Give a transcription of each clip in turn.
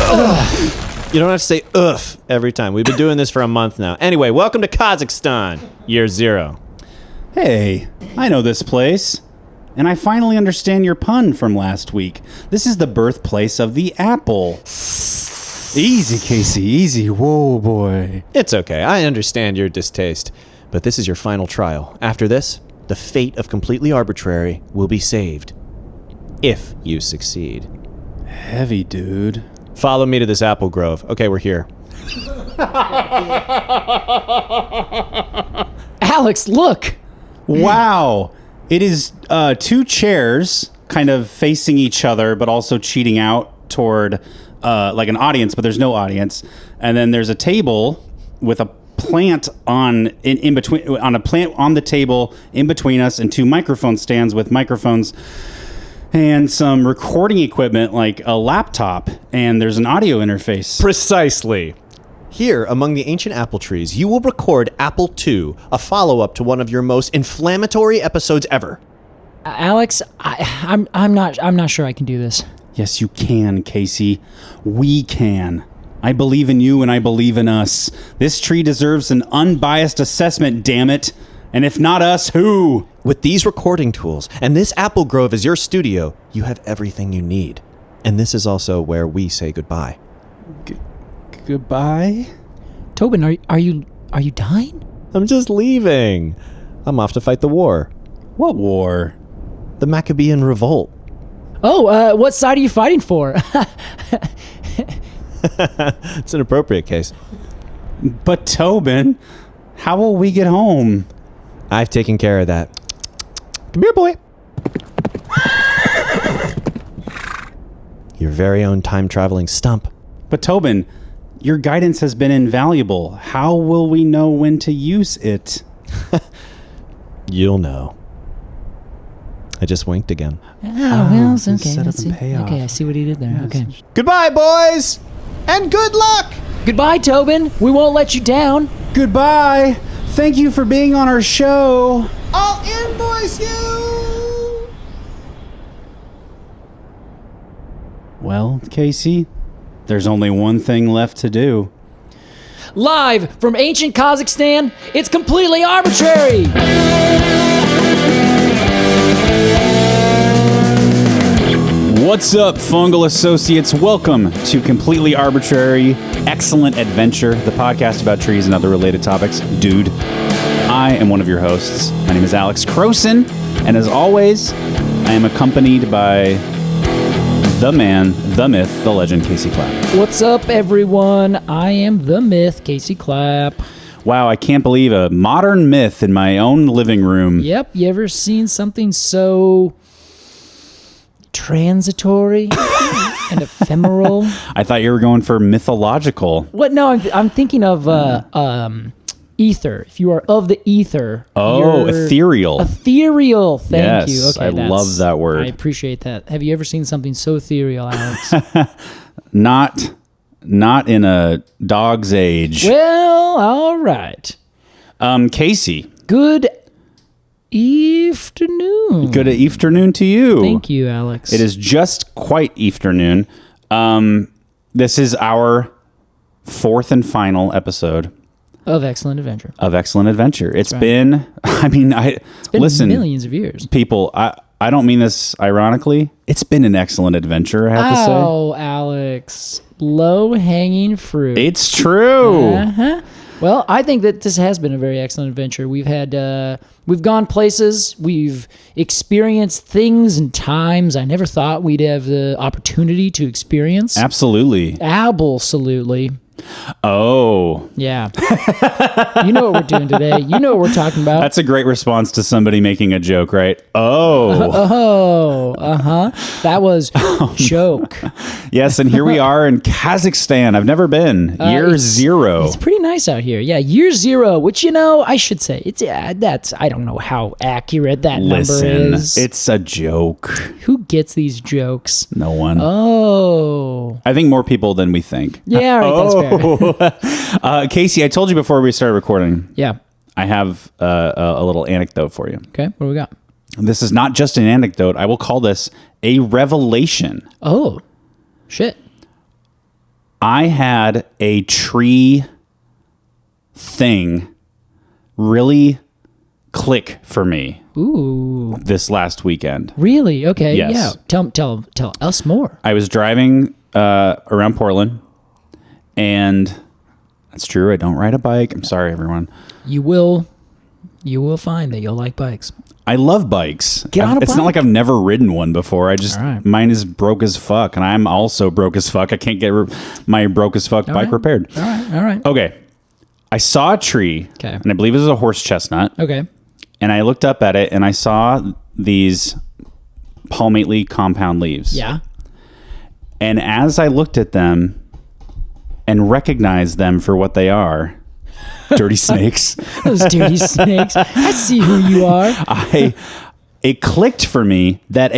You don't have to say ugh every time. We've been doing this for a month now. Anyway, welcome to Kazakhstan, year 0. Hey, I know this place. And I finally understand your pun from last week. This is the birthplace of the apple. Easy, Casey, easy. Whoa, boy. It's okay. I understand your distaste. But this is your final trial. After this, the fate of Completely Arbortrary will be saved. If you succeed. Heavy, dude. Follow me to this apple grove. Okay, we're here. Alex, look! Wow. It is 2 chairs kind of facing each other, but also cheating out toward like an audience, but there's no audience. And then there's a table with a plant in between, on a plant on the table in between us, and 2 microphone stands with microphones and some recording equipment like a laptop, and there's an audio interface. Precisely. Here, among the ancient apple trees, you will record Apple II, a follow-up to one of your most inflammatory episodes ever. Alex, I'm not sure I can do this. Yes, you can, Casey. We can. I believe in you and I believe in us. This tree deserves an unbiased assessment, damn it. And if not us, who? With these recording tools and this apple grove as your studio, you have everything you need. And this is also where we say goodbye. Goodbye? Tobin, are you dying? I'm just leaving. I'm off to fight the war. What war? The Maccabean Revolt. Oh, what side are you fighting for? It's an appropriate case. But Tobin, how will we get home? I've taken care of that. Come here, boy. Your very own time-traveling stump. But Tobin, your guidance has been invaluable. How will we know when to use it? You'll know. I just winked again. Oh, well, it's okay. set up Let's and see. pay off. Okay, I see what he did there. Okay. Goodbye, boys! And good luck! Goodbye, Tobin. We won't let you down. Goodbye. Thank you for being on our show. I'll invoice you! Well, Casey, there's only one thing left to do. Live from ancient Kazakhstan, it's Completely Arbortrary. What's up, Fungal Associates? Welcome to Completely Arbortrary, Excellent Adventure, the podcast about trees and other related topics. Dude, I am one of your hosts. My name is Alex Crowson, and as always, I am accompanied by the man, the myth, the legend, Casey Clapp. What's up, everyone? I am the myth, Casey Clapp. Wow, I can't believe a modern myth in my own living room. Yep, you ever seen something so transitory and ephemeral? I thought you were going for mythological. What? No, I'm thinking of ether. If you are of the ether. Oh, ethereal. Ethereal. Thank you. Yes, Okay, I love that word. I appreciate that. Have you ever seen something so ethereal, Alex? Not in a dog's age. Well, all right. Casey. Good afternoon. Good afternoon to you. Thank you, Alex. It is just quite afternoon. This is our 4th and final episode of Excellent Adventure. It's been, It's been listen, millions of years. people, I don't mean this ironically. It's been an excellent adventure, I have to say. Oh, Alex. Low-hanging fruit. It's true. Uh-huh. Well, I think that this has been a very excellent adventure. We've gone places, we've experienced things and times I never thought we'd have the opportunity to experience. Absolutely. Absolutely. Oh. Yeah. You know what we're doing today. You know what we're talking about. That's a great response to somebody making a joke, right? Oh. Oh, uh-huh. That was joke. Yes, and here we are in Kazakhstan. I've never been. Year 0. It's pretty nice out here. Yeah, year 0, which, I should say, that's, I don't know how accurate that number is. It's a joke. Who gets these jokes? No one. Oh. I think more people than we think. Yeah, right, that's fair. Casey, I told you before we started recording. Yeah. I have a little anecdote for you. Okay, what do we got? This is not just an anecdote. I will call this a revelation. Oh, shit. I had a tree thing really click for me this last weekend. Really? Okay. Yes. Yeah. Tell us more. I was driving around Portland, and that's true. I don't ride a bike. I'm sorry, everyone. You will find that you'll like bikes. I love bikes. Get on a It's bike. not like I've never ridden one before. All right. Mine is broke as fuck, and I'm also broke as fuck. I can't get my broke as fuck bike right. repaired. All right. Okay. I saw a tree, Okay. and I believe it was a horse chestnut. Okay. And I looked up at it, and I saw these palmately compound leaves. Yeah. And as I looked at them and recognized them for what they are, dirty snakes, Those dirty snakes. I see who you are. it clicked for me that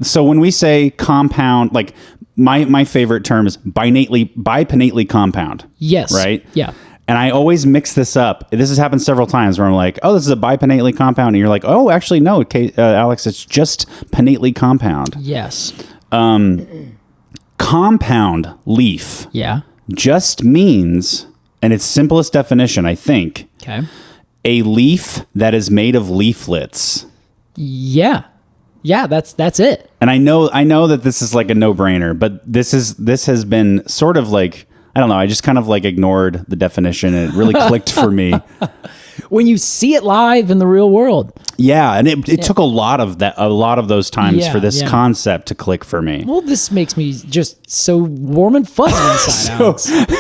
so when we say compound, like my favorite term is bipennately compound. Yes. Right? Yeah. And I always mix this up. This has happened several times where I'm like, oh, this is a bipennately compound. And you're like, oh, actually, no, Alex, it's just pennately compound. Yes. Compound leaf Yeah. just means, in its simplest definition, I think, Okay. a leaf that is made of leaflets. Yeah. Yeah, that's it. And I know that this is like a no-brainer, but this has been sort of like, I don't know, I just kind of like ignored the definition and it really clicked for me. When you see it live in the real world. Yeah, and it took a lot of those times Yeah, for this yeah. concept to click for me. Well, this makes me just so warm and fuzzy inside,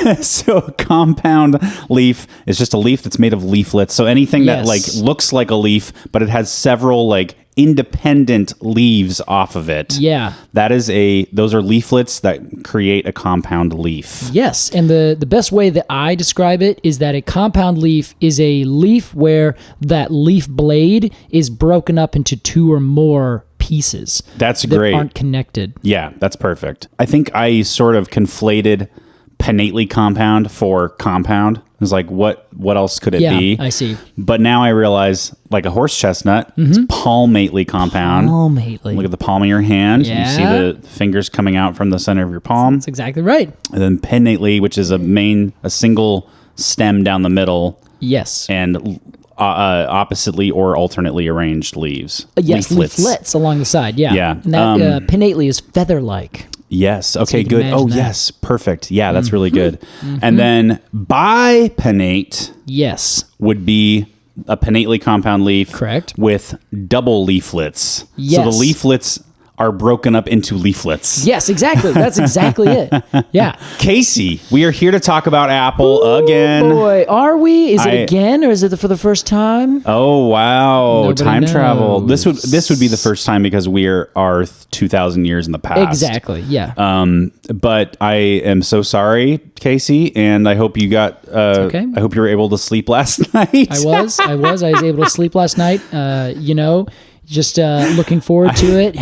Alex. So a compound leaf is just a leaf that's made of leaflets. So anything that like Yes. looks like a leaf, but it has several like independent leaves off of it. Yeah. Those are leaflets that create a compound leaf. Yes, and the best way that I describe it is that a compound leaf is a leaf where that leaf blade is broken up into two or more pieces. That's that great. aren't connected. Yeah, that's perfect. I think I sort of conflated pennately compound for compound. It was like, what else could it Yeah, be? I see. But now I realize, like a horse chestnut, it's palmately compound. Palmately. Look at the palm of your hand. You see Yeah. the fingers coming out from the center of your palm. That's exactly right. And then pennately, which is a single stem down the middle, Yes. and oppositely or alternately arranged leaves. Yes, leaflets along the side. Yeah. Yeah. And that pinnately is feather-like. Yes. Okay, you can good. imagine Oh, that. yes. Perfect. Yeah, that's really good. And then bipennate Yes. would be a pennately compound leaf. Correct. With double leaflets. So Yes. the leaflets are broken up into leaflets. Yes, exactly. That's exactly it. Yeah. Casey, we are here to talk about Apple again. Boy, are we? Is it I- again, or is it for the first time? Oh wow, Nobody time travel. knows. This would be the first time because we are 2,000 years in the past. Exactly. Yeah. But I am so sorry, Casey, and I hope you got. okay. I hope you were able to sleep last night. I was able to sleep last night. Just looking forward to it.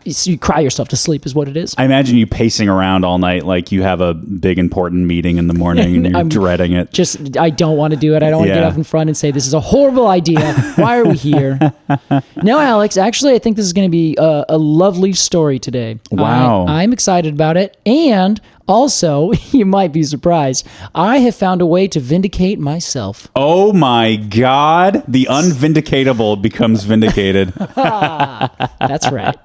You cry yourself to sleep is what it is. I imagine you pacing around all night like you have a big important meeting in the morning and you're dreading it. I don't want to do it. I don't want to get Yeah. up in front and say, this is a horrible idea. Why are we here? No, Alex, actually, I think this is going to be a lovely story today. Wow. I'm excited about it. And also, you might be surprised, I have found a way to vindicate myself. Oh my God. The unvindicatable becomes vindicated. That's right.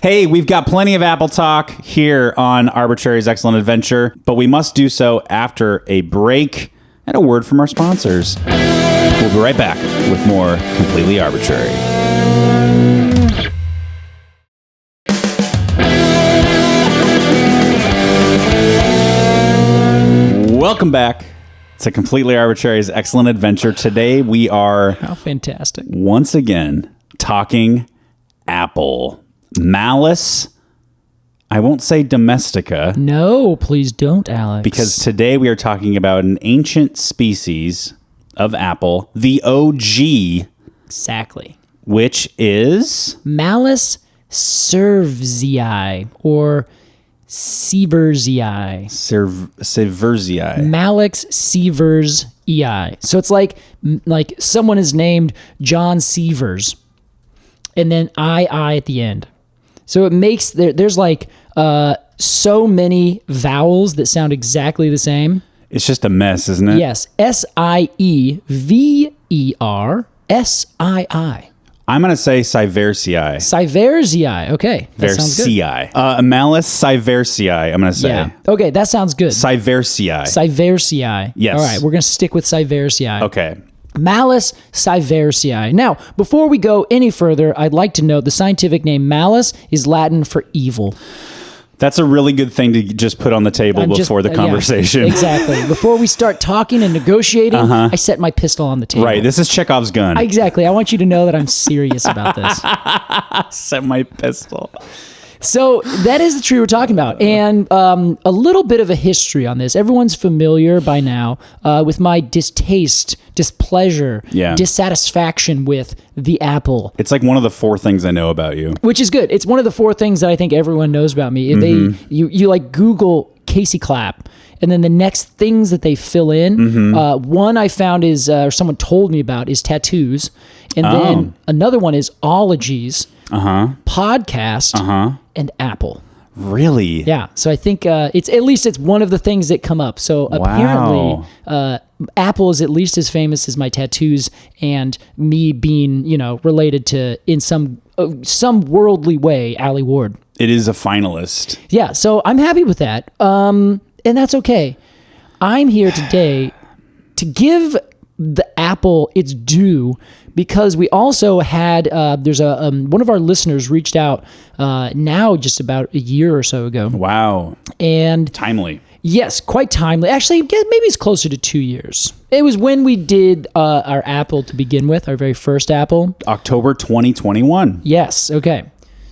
Hey, we've got plenty of Apple talk here on Arbortrary's Excellent Adventure, but we must do so after a break and a word from our sponsors. We'll be right back with more Completely Arbortrary. Welcome back to Completely Arbortrary's Excellent Adventure. Today we are How fantastic. once again talking Apple. Malus. I won't say domestica No, please don't, Alex. because today we are talking about an ancient species of apple, the OG, Exactly. which is Malus sieversii, or sieversii. sieversii. Malix sieversii. So it's like someone is named John Sievers, and then I at the end. So it makes there's like so many vowels that sound exactly the same. It's just a mess, isn't it? Yes. Sieversii. I'm going to say sieversii. Sieversii. Okay. That sounds good. Versii. Malus sieversii, I'm going to say. Yeah. Okay, that sounds good. Sieversii. Sieversii. Yes. All right, we're going to stick with sieversii. Okay. Malus sieversii. Now, before we go any further, I'd like to note the scientific name Malus is Latin for evil. That's a really good thing to just put on the table before the conversation. Yeah, exactly. Before we start talking and negotiating, I set my pistol on the table. Right. This is Chekhov's gun. Exactly. I want you to know that I'm serious about this. Set my pistol. So that is the tree we're talking about. And a little bit of a history on this. Everyone's familiar by now with my distaste, displeasure, dissatisfaction with the apple. It's like one of the 4 things I know about you. Which is good. It's one of the 4 things that I think everyone knows about me. You like Google Casey Clapp, and then the next things that they fill in, one I found is, or someone told me about, is tattoos. And then another one is ologies, podcast, and apple. Really? Yeah. So I think it's one of the things that come up. So apparently, Apple is at least as famous as my tattoos and me being, related to in some worldly way, Allie Ward. It is a finalist. Yeah. So I'm happy with that. And that's okay. I'm here today to give the apple its due, because we also had there's one of our listeners reached out now just about a year or so ago. Wow. And timely. Yes, quite timely. Actually, maybe it's closer to 2 years. It was when we did our apple to begin with, our very first apple. October 2021. Yes. Okay.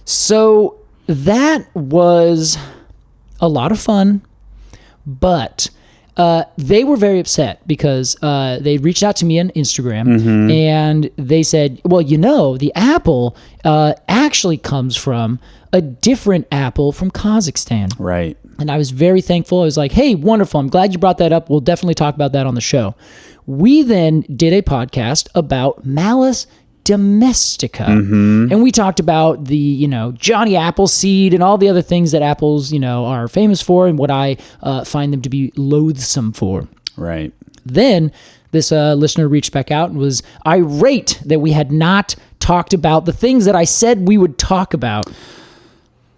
So that was a lot of fun, but they were very upset because they reached out to me on Instagram and they said, well, the apple actually comes from a different apple from Kazakhstan. Right. And I was very thankful. I was like, hey, wonderful. I'm glad you brought that up. We'll definitely talk about that on the show. We then did a podcast about Malus domestica. And we talked about the, Johnny Appleseed and all the other things that apples, are famous for and what I find them to be loathsome for. Right. Then this listener reached back out and was irate that we had not talked about the things that I said we would talk about.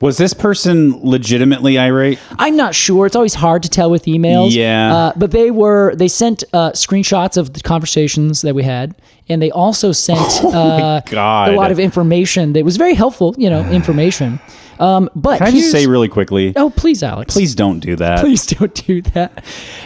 Was this person legitimately irate? I'm not sure. It's always hard to tell with emails. Yeah. But they sent screenshots of the conversations that we had, and they also sent a lot of information that was very helpful, information. But can I just say really quickly? Oh, please, Alex. Please don't do that. Please don't do that.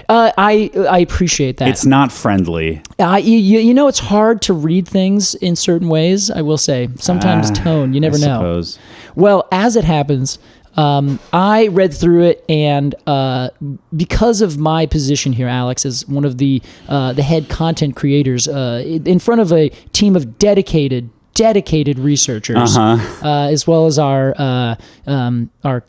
I appreciate that. It's not friendly. It's hard to read things in certain ways, I will say. Sometimes tone, you never know. Suppose. Well, as it happens, I read through it, and because of my position here, Alex, as one of the head content creators, in front of a team of dedicated researchers, as well as our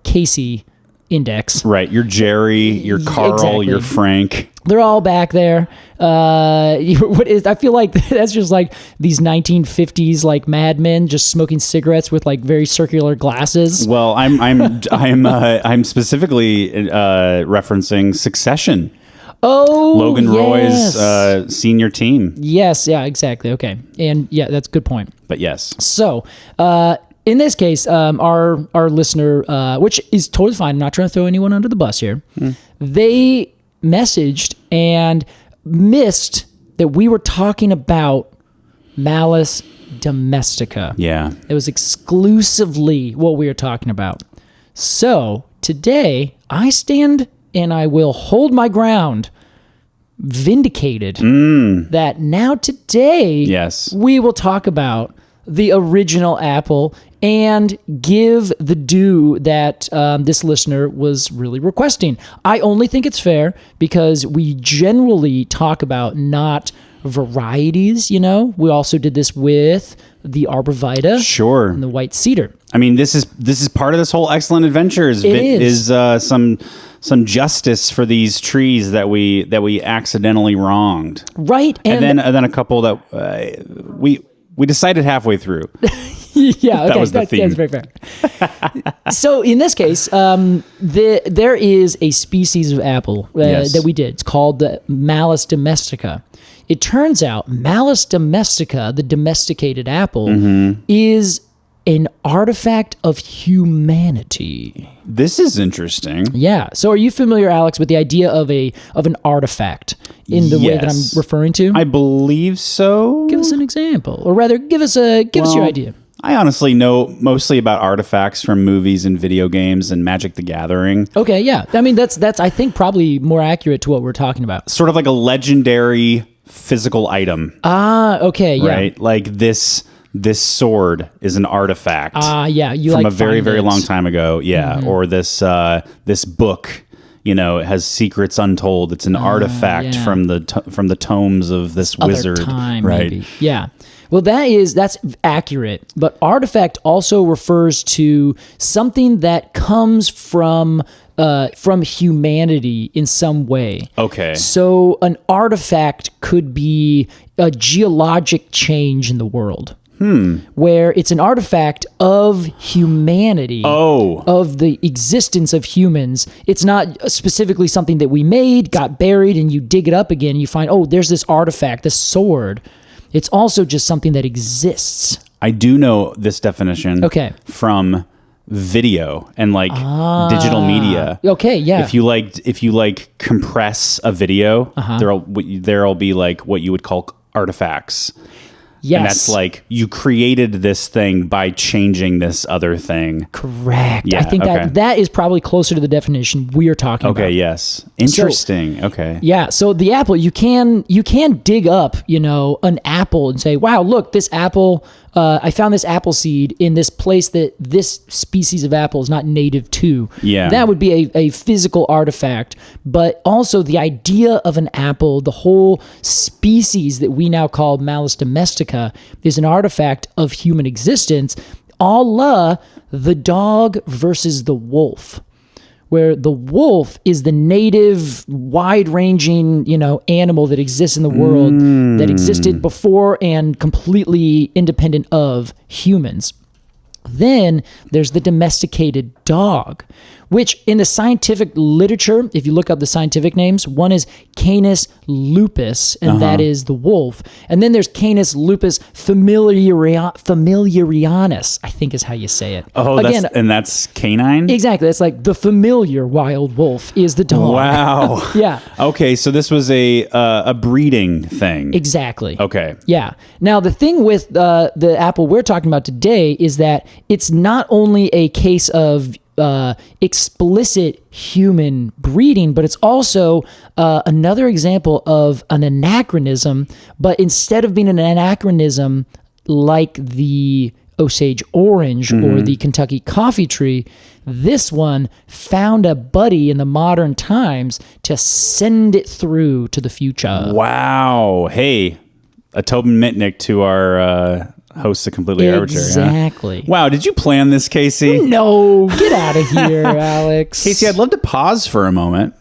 Casey index. Right. You're Jerry, you're Carl, exactly. You're Frank. They're all back there. I feel like that's just like these 1950s like Mad Men just smoking cigarettes with like very circular glasses. Well, I'm specifically referencing Succession. Oh, Logan yes. Roy's senior team. Yes, yeah, exactly. Okay. And yeah, that's a good point. But yes. So, in this case, our listener, which is totally fine, I'm not trying to throw anyone under the bus here, they messaged and missed that we were talking about Malus domestica. Yeah. It was exclusively what we were talking about. So, today, I stand and I will hold my ground, vindicated, that now today, yes, we will talk about the original apple and give the due that this listener was really requesting. I only think it's fair because we generally talk about not varieties, We also did this with the arborvitae, sure, and the white cedar. I mean, this is part of this whole excellent adventure. Is some justice for these trees that we accidentally wronged, right? And then a couple that we decided halfway through. Yeah, okay, That was the theme. That's very fair. So in this case, there is a species of apple Yes. that we did. It's called the Malus domestica. It turns out Malus domestica, the domesticated apple, is an artifact of humanity. This is interesting. Yeah. So are you familiar, Alex, with the idea of an artifact in the way that Yes. I'm referring to? I believe so. Give us an example, or rather, give us your idea. I honestly know mostly about artifacts from movies and video games and Magic the Gathering. Okay, yeah. I mean, that's I think probably more accurate to what we're talking about. Sort of like a legendary physical item, Okay, yeah. right? Like this sword is an artifact. Yeah. You from like a very, find very it. long time ago. Yeah. Or this book, it has secrets untold. It's an artifact yeah. from the tomes of this Other wizard. time, right. maybe. Yeah. Well, that's accurate. But artifact also refers to something that comes from humanity in some way. Okay. So an artifact could be a geologic change in the world. Where it's an artifact of humanity, of the existence of humans. It's not specifically something that we made, got buried, and you dig it up again, and you find, there's this artifact, this sword. It's also just something that exists. I do know this definition from video and digital media. Okay, yeah. If you compress a video, there'll be what you would call artifacts. Yes. And that's like you created this thing by changing this other thing. Correct. Yeah, I think that is probably closer to the definition we are talking about. Okay, yes. Interesting. Okay. Yeah, so the apple, you can dig up, an apple and say, wow, look, this apple, I found this apple seed in this place that this species of apple is not native to. Yeah. That would be a physical artifact. But also the idea of an apple, the whole species that we now call Malus domestica, is an artifact of human existence, a la the dog versus the wolf, where the wolf is the native, wide-ranging, animal that exists in the world, that existed before and completely independent of humans. Then there's the domesticated dog, which in the scientific literature, if you look up the scientific names, one is Canis lupus, and that is the wolf. And then there's Canis lupus familiarianus, I think is how you say it. Oh, that's canine? Exactly. It's like the familiar wild wolf is the dog. Wow. Yeah. Okay, so this was a breeding thing. Exactly. Okay. Yeah. Now, the thing with the apple we're talking about today is that it's not only a case of explicit human breeding, but it's also another example of an anachronism. But instead of being an anachronism like the Osage orange or the Kentucky coffee tree, this one found a buddy in the modern times to send it through to the future. Wow. Hey, a Tobin Mitnick to our hosts of Completely Arbortrary. Exactly. Huh? Wow, did you plan this, Casey? No, get out of here, Alex. Casey, I'd love to pause for a moment.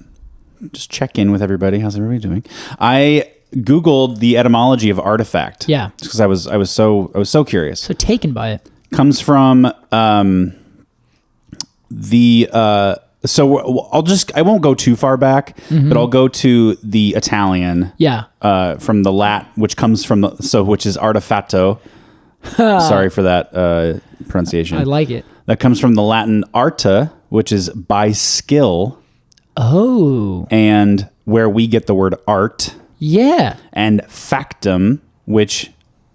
Just check in with everybody. How's everybody doing? I Googled the etymology of artifact. Yeah. Because I was so curious. So taken by it. Comes from so I won't go too far back, but I'll go to the Italian. Yeah. From the which comes from which is artefatto. Sorry for that pronunciation. I like it. That comes from the Latin arta, which is by skill. Oh. And where we get the word art. Yeah. And factum, which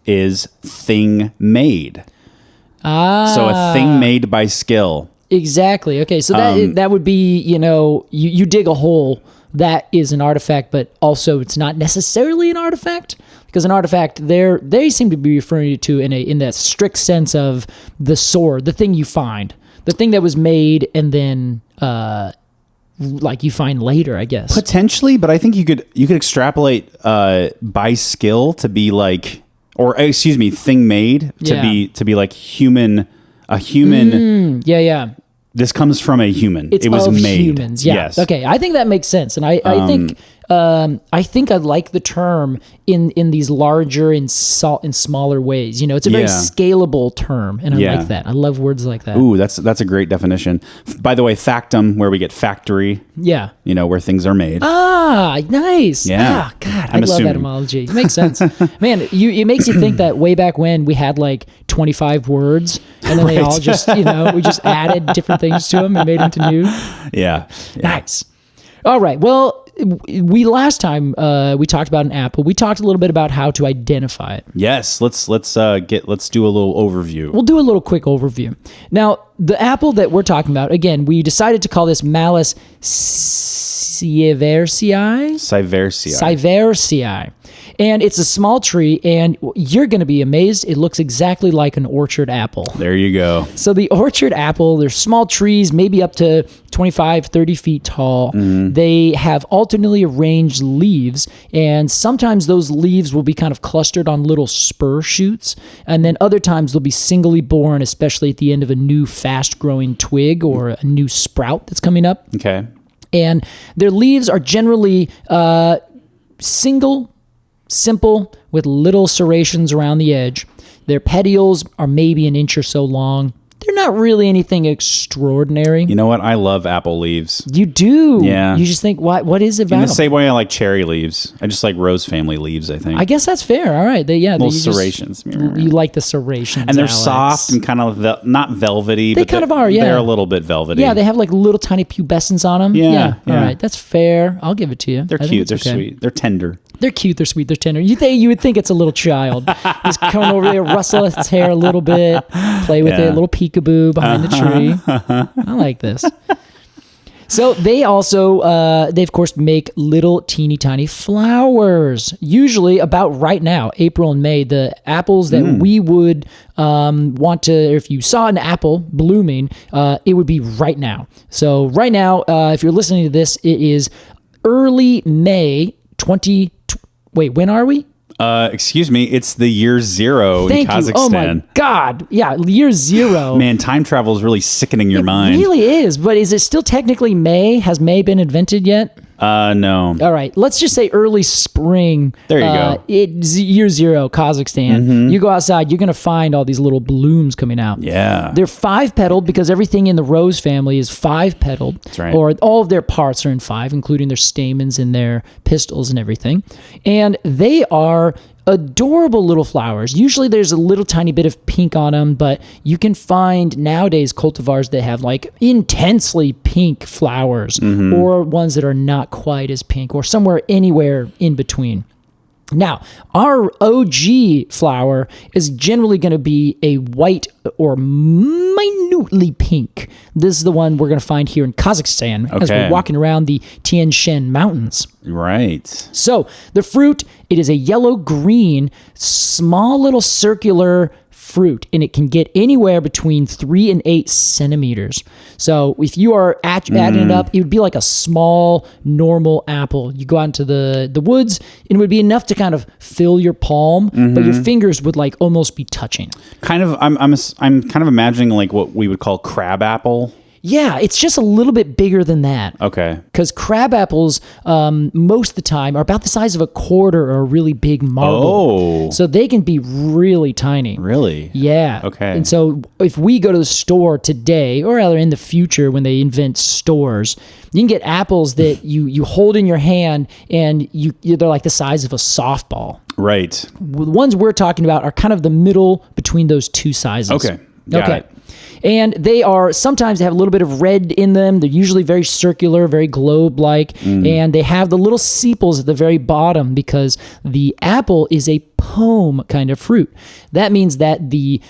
is thing made. So a thing made by skill. Exactly. Okay. So that would be, you dig a hole, that is an artifact, but also it's not necessarily an artifact, because an artifact they seem to be referring to in that strict sense of the sword, the thing you find, the thing that was made and then you find later, I guess. Potentially, but I think you could extrapolate by skill to be like, or thing made to be like human, a human. Yeah. This comes from a human. It's it was of made. humans. Yeah. Yes. Okay. I think that makes sense, and I think I like the term in these larger and smaller ways. You know, it's a very Yeah. scalable term, and I Yeah. like that. I love words like that. Ooh, that's a great definition. By the way, factum, where we get factory, Yeah. you know, where things are made. Ah, nice. Yeah. Ah, God, I'm I love assuming. etymology. It makes sense. Man, it makes you think that way back when we had like 25 words, and then they all just, you know, we just added different things to them and made them to new. Yeah. Nice. All right. Well, we last time we talked about an apple. We talked a little bit about how to identify it. Yes. Let's do a little overview. We'll do a little quick overview. Now, the apple that we're talking about, again, we decided to call this Malus sieversii. Sieversii. And it's a small tree, and you're going to be amazed. It looks exactly like an orchard apple. There you go. So the orchard apple, they're small trees, maybe up to 25, 30 feet tall. They have alternately arranged leaves, and sometimes those leaves will be kind of clustered on little spur shoots, and then other times they'll be singly borne, especially at the end of a new fast-growing twig or a new sprout that's coming up. Okay. And their leaves are generally simple, with little serrations around the edge. Their petioles are maybe an inch or so long. They're not really anything extraordinary. You know what? I love apple leaves. You do. Yeah. You just think, what is it about In the them? same way I like cherry leaves. I just like rose family leaves, I think. I guess that's fair. All right. Little serrations. You like the serrations. And they're Alex. soft and kind of not velvety. They kind of are, yeah. They're a little bit velvety. Yeah, they have like little tiny pubescence on them. Yeah, All yeah. right. That's fair. I'll give it to you. They're I think cute. They're it's okay. sweet. They're tender. They're cute, they're sweet, they're tender. You would think it's a little child. Just come over there, rustle its hair a little bit, play with it, a little peekaboo behind the tree. I like this. So they also, they of course make little teeny tiny flowers. Usually about right now, April and May, the apples that we would want to, if you saw an apple blooming, it would be right now. So right now, if you're listening to this, it is early May 20. Wait, when are we? Excuse me. It's the year 0 in Kazakhstan. Oh my God. Yeah, year 0. Man, time travel is really sickening your mind. It really is. But is it still technically May? Has May been invented yet? No. All right. Let's just say early spring. There you go. It's year 0, Kazakhstan. You go outside, you're going to find all these little blooms coming out. Yeah. They're 5-petaled because everything in the rose family is 5-petaled. That's right. Or all of their parts are in 5, including their stamens and their pistils and everything. And they are adorable little flowers. Usually there's a little tiny bit of pink on them, but you can find nowadays cultivars that have like intensely pink flowers or ones that are not quite as pink or somewhere anywhere in between. Now, our OG flower is generally going to be a white or minutely pink. This is the one we're going to find here in Kazakhstan as we're walking around the Tian Shan Mountains. Right. So the fruit, it is a yellow-green, small little circular fruit, and it can get anywhere between 3 and 8 centimeters. So if you are adding it up, it would be like a small, normal apple. You go out into the woods, and it would be enough to kind of fill your palm, but your fingers would like almost be touching. Kind of. I'm kind of imagining like what we would call crab apple. Yeah, it's just a little bit bigger than that. Okay. Because crab apples, most of the time, are about the size of a quarter or a really big marble. Oh. So they can be really tiny. Really? Yeah. Okay. And so if we go to the store today, or rather in the future when they invent stores, you can get apples that you hold in your hand and they're like the size of a softball. Right. The ones we're talking about are kind of the middle between those two sizes. Okay. Got it. And they sometimes have a little bit of red in them. They're usually very circular, very globe-like. And they have the little sepals at the very bottom because the apple is a pome kind of fruit. That means that the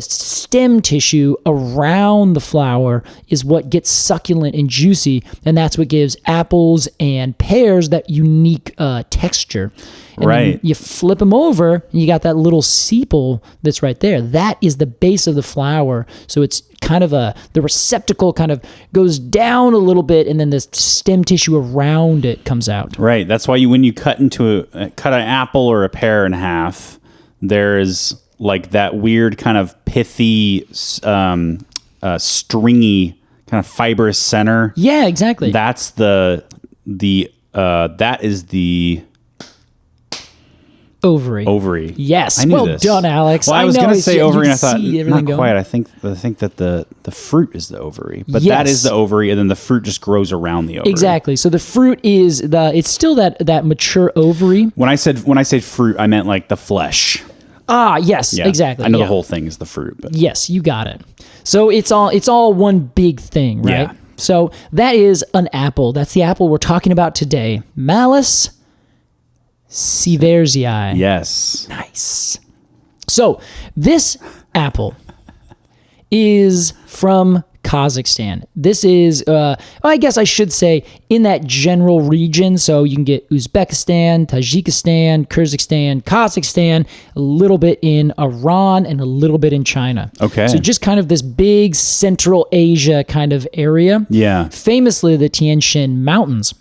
stem tissue around the flower is what gets succulent and juicy, and that's what gives apples and pears that unique texture. And right. then you flip them over, and you got that little sepal that's right there. That is the base of the flower. So it's kind of the receptacle kind of goes down a little bit, and then the stem tissue around it comes out. Right. That's why when you cut an apple or a pear in half, there's like that weird kind of pithy stringy kind of fibrous center. Yeah, exactly. That's that is the ovary. Yes. I knew well this. done, Alex. Well, I was going to say ovary, and I thought not going. quite. I think that the fruit is the ovary, but Yes. that is the ovary, and then the fruit just grows around the ovary. Exactly. So the fruit is it's still that mature ovary. When I said fruit, I meant like the flesh. Ah, yes, Yeah. exactly. I know yeah. the whole thing is the fruit, but Yes, you got it. So it's all one big thing, right? Yeah. So that is an apple. That's the apple we're talking about today. Malus sieversii. yes. Nice. So this apple is from Kazakhstan. This is, I guess I should say, in that general region. So you can get Uzbekistan, Tajikistan, Kyrgyzstan, Kazakhstan, a little bit in Iran, and a little bit in China. Okay. So just kind of this big Central Asia kind of area. Yeah. Famously, the Tian Shan Mountains.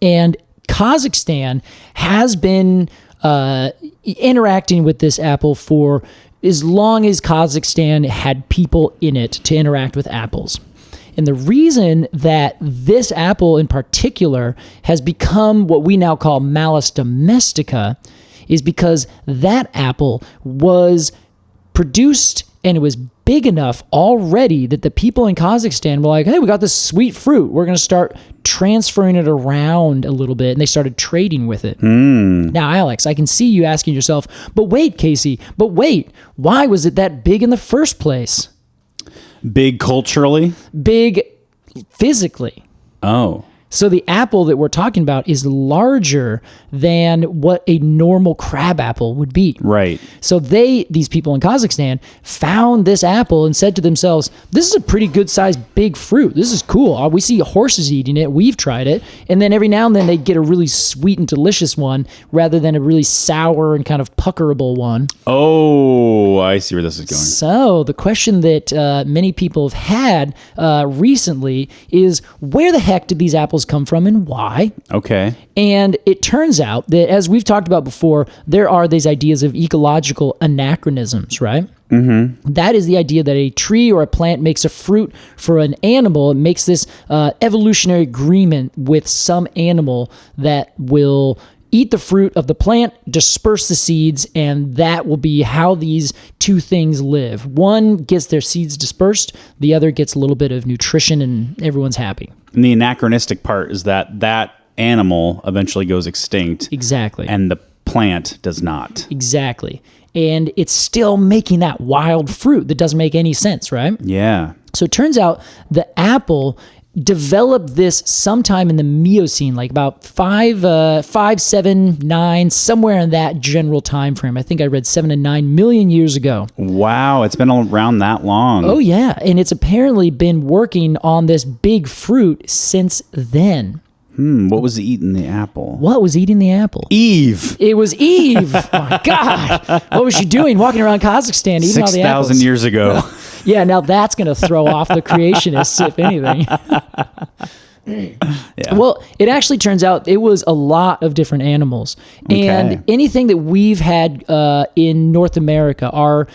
And Kazakhstan has been interacting with this apple for as long as Kazakhstan had people in it to interact with apples. And the reason that this apple in particular has become what we now call Malus domestica is because that apple was produced and it was big enough already that the people in Kazakhstan were like, hey, we got this sweet fruit. We're going to start transferring it around a little bit. And they started trading with it. Now, Alex, I can see you asking yourself, but wait, Casey, why was it that big in the first place? Big culturally? Big physically. Oh. So the apple that we're talking about is larger than what a normal crab apple would be. Right. So these people in Kazakhstan found this apple and said to themselves, this is a pretty good sized big fruit. This is cool. We see horses eating it. We've tried it. And then every now and then they get a really sweet and delicious one rather than a really sour and kind of puckerable one. Oh, I see where this is going. So the question that many people have had recently is, where the heck did these apples come from and why? Okay. And it turns out that, as we've talked about before, there are these ideas of ecological anachronisms, right? Mm-hmm. That is the idea that a tree or a plant makes a fruit for an animal. It makes this evolutionary agreement with some animal that will eat the fruit of the plant, disperse the seeds, and that will be how these two things live. One gets their seeds dispersed, the other gets a little bit of nutrition, and everyone's happy. And the anachronistic part is that animal eventually goes extinct. Exactly. And the plant does not. Exactly. And it's still making that wild fruit that doesn't make any sense, right? Yeah. So it turns out the apple developed this sometime in the Miocene, like about 5, 7, 9, somewhere in that general time frame. I think I read 7 to 9 million years ago. Wow, it's been around that long. Oh yeah, and it's apparently been working on this big fruit since then. What was eating the apple? What was eating the apple? Eve. It was Eve. My God. What was she doing walking around Kazakhstan eating all the apples? 6,000 years ago. Yeah, now that's going to throw off the creationists, if anything. Yeah. Well, it actually turns out it was a lot of different animals. And Okay. anything that we've had in North America, our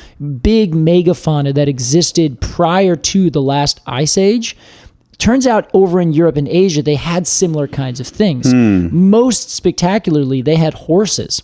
big megafauna that existed prior to the last ice age, turns out over in Europe and Asia, they had similar kinds of things. Most spectacularly, they had horses.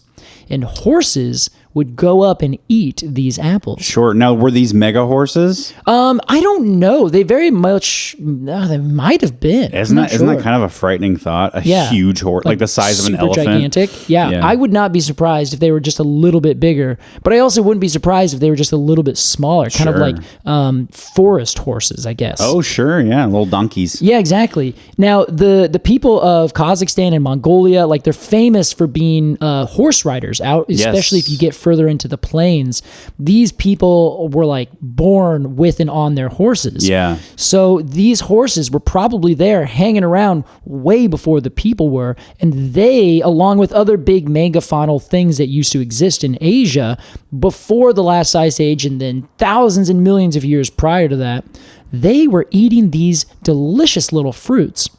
And horses would go up and eat these apples. Sure. Now, were these mega horses? I don't know. They very much, they might have been. Isn't that kind of a frightening thought? A huge horse, like the size of an super elephant. Gigantic. Yeah, I would not be surprised if they were just a little bit bigger, but I also wouldn't be surprised if they were just a little bit smaller, kind of like forest horses, I guess. Oh, sure. Yeah. Little donkeys. Yeah, exactly. Now, the people of Kazakhstan and Mongolia, like, they're famous for being horse riders out, especially if you get further into the plains. These people were like born with and on their horses. Yeah. So these horses were probably there hanging around way before the people were. And they, along with other big megafaunal things that used to exist in Asia before the last ice age and then thousands and millions of years prior to that, they were eating these delicious little fruits.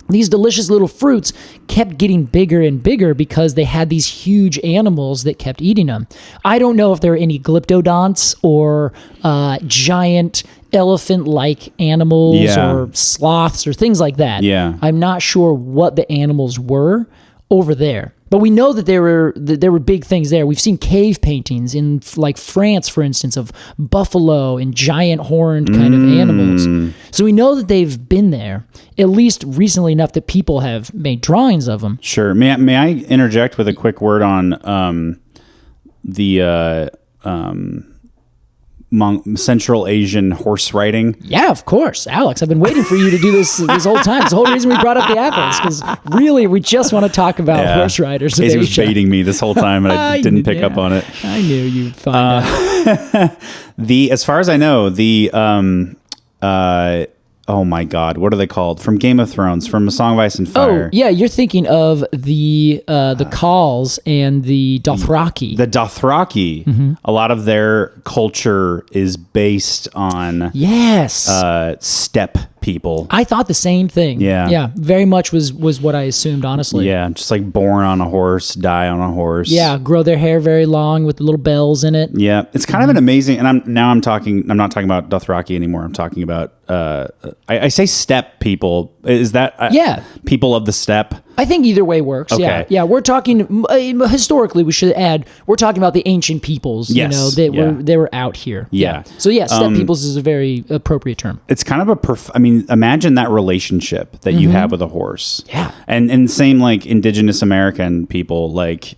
these delicious little fruits kept getting bigger and bigger because they had these huge animals that kept eating them. I don't know if there are any glyptodonts or giant elephant-like animals or sloths or things like that. Yeah. I'm not sure what the animals were over there. But we know that there were big things there. We've seen cave paintings in like France, for instance, of buffalo and giant horned kind of animals. So we know that they've been there, at least recently enough that people have made drawings of them. Sure. May I interject with a quick word on the Central Asian horse riding? Yeah, of course. Alex, I've been waiting for you to do this whole time. It's the whole reason we brought up the apples, because really we just want to talk about horse riders of Casey Asia. was baiting me this whole time, and I didn't pick up on it. I knew you'd find out. As far as I know, oh my God, what are they called? From Game of Thrones, from A Song of Ice and Fire. Oh, yeah, you're thinking of the Khals and the Dothraki. The Dothraki, a lot of their culture is based on steppe people. I thought the same thing. Yeah. Very much was what I assumed, honestly. Yeah, just like born on a horse, die on a horse. Yeah, grow their hair very long with the little bells in it. Yeah, it's kind of an amazing. And I'm not talking about Dothraki anymore. I'm talking about I say steppe people. Is that people of the steppe? I think either way works. Okay. Yeah. We're talking historically. We should add. We're talking about the ancient peoples. Yes. They were out here. Yeah. So steppe peoples is a very appropriate term. It's kind of imagine that relationship that you have with a horse. Yeah. And same like indigenous American people, like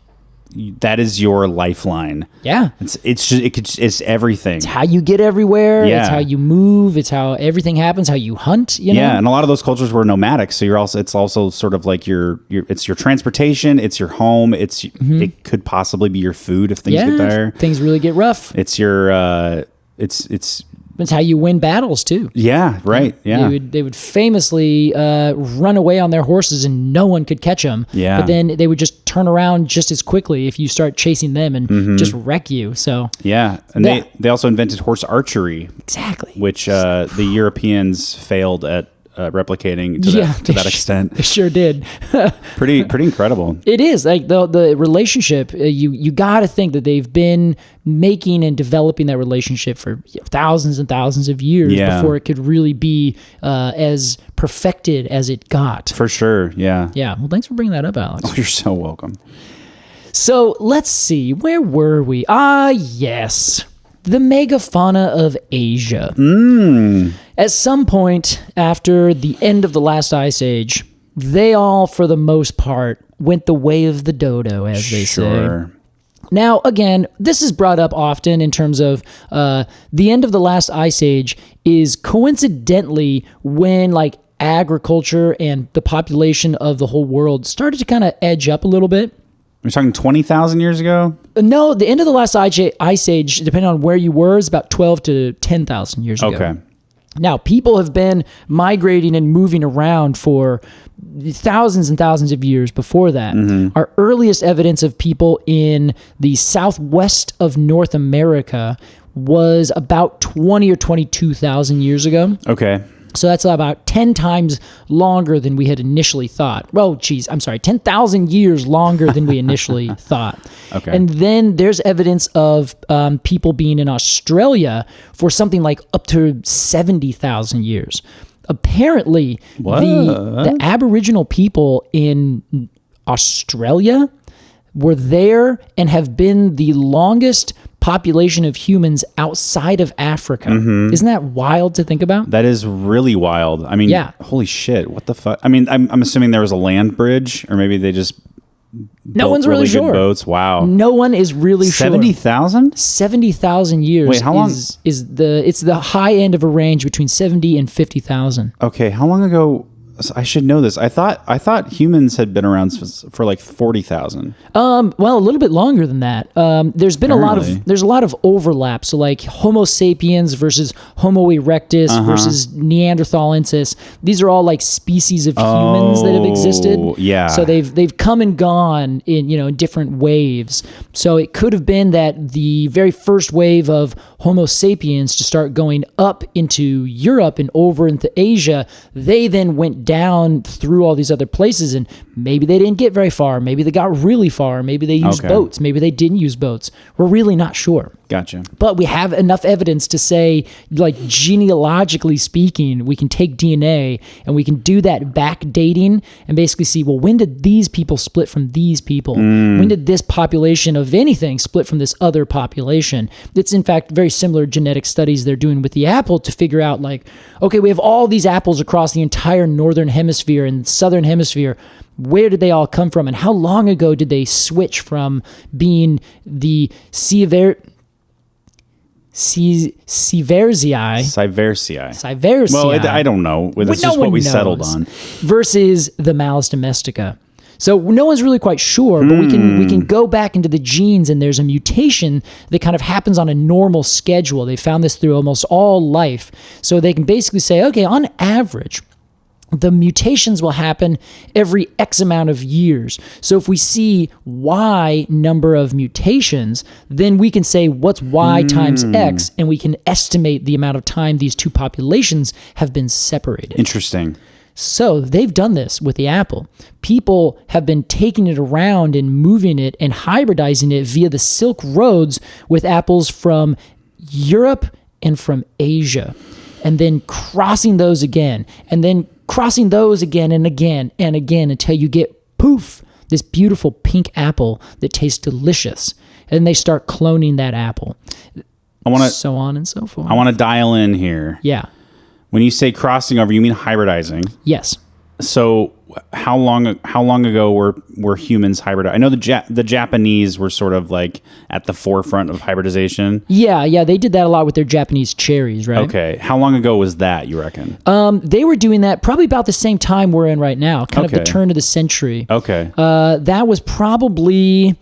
that is your lifeline. Yeah. It's everything. It's how you get everywhere. Yeah. It's how you move. It's how everything happens. How you hunt. You know? Yeah, and a lot of those cultures were nomadic. So it's also sort of like it's your transportation. It's your home. It could possibly be your food if things get dire. Things really get rough. It's your It's how you win battles too. Yeah, right. Yeah. They would famously run away on their horses and no one could catch them. Yeah. But then they would just turn around just as quickly if you start chasing them and just wreck you. So yeah, and they also invented horse archery. Exactly. Which the Europeans failed at replicating to that extent. They sure did. Pretty incredible. It is like the relationship. You got to think that they've been making and developing that relationship for thousands and thousands of years before it could really be as perfected as it got. For sure. Yeah. Yeah. Well, thanks for bringing that up, Alex. Oh, you're so welcome. So let's see. Where were we? Yes. The megafauna of Asia. At some point after the end of the last ice age, they all, for the most part, went the way of the dodo, as they say. Now, again, this is brought up often in terms of the end of the last ice age is coincidentally when agriculture and the population of the whole world started to kind of edge up a little bit. You're talking 20,000 years ago? No, the end of the last ice age, depending on where you were, is about 12 to 10,000 years ago. Okay. Now, people have been migrating and moving around for thousands and thousands of years before that. Our earliest evidence of people in the southwest of North America was about 20 or 22,000 years ago. Okay. So that's about 10 times longer than we had initially thought. 10,000 years longer than we initially thought. Okay. And then there's evidence of people being in Australia for something like up to 70,000 years. Apparently, the Aboriginal people in Australia were there and have been the longest population of humans outside of Africa. Isn't that wild to think about? That is really wild. I mean, holy shit, what the fuck? I mean, I'm assuming there was a land bridge, or maybe they just no one's really sure. Good boats. Wow. No one is really 70,000? 70,000 years. Wait, how long? It's the high end of a range between 70 and 50,000. Okay, how long ago? I should know this. I thought humans had been around for like 40,000. Well, a little bit longer than that. There's been a lot of overlap. So like Homo sapiens versus Homo erectus versus Neanderthalensis. These are all like species of humans that have existed. Yeah. So they've come and gone in different waves. So it could have been that the very first wave of Homo sapiens to start going up into Europe and over into Asia, they then went down through all these other places, and maybe they didn't get very far. Maybe they got really far. Maybe they used boats. Maybe they didn't use boats. We're really not sure. Gotcha. But we have enough evidence to say, like, genealogically speaking, we can take DNA and we can do that backdating and basically see, well, when did these people split from these people? When did this population of anything split from this other population? It's, in fact, very similar genetic studies they're doing with the apple to figure out, like, okay, we have all these apples across the entire northern hemisphere and southern hemisphere. Where did they all come from? And how long ago did they switch from being the sieversii. Well, I don't know. That's just what we settled on. Versus the Malus domestica. So no one's really quite sure, but we can go back into the genes, and there's a mutation that kind of happens on a normal schedule. They found this through almost all life. So they can basically say, okay, on average, the mutations will happen every X amount of years. So if we see Y number of mutations, then we can say what's Y times X, and we can estimate the amount of time these two populations have been separated. Interesting. So they've done this with the apple. People have been taking it around and moving it and hybridizing it via the Silk Roads with apples from Europe and from Asia, and then crossing those again, and then crossing those again and again and again until you get, poof, this beautiful pink apple that tastes delicious. And they start cloning that apple. So on and so forth. I want to dial in here. Yeah. When you say crossing over, you mean hybridizing? Yes. So how long ago were humans hybridized? I know the Japanese were sort of like at the forefront of hybridization. Yeah, they did that a lot with their Japanese cherries, right? Okay. How long ago was that, you reckon? They were doing that probably about the same time we're in right now, kind of the turn of the century. Okay. That was probably...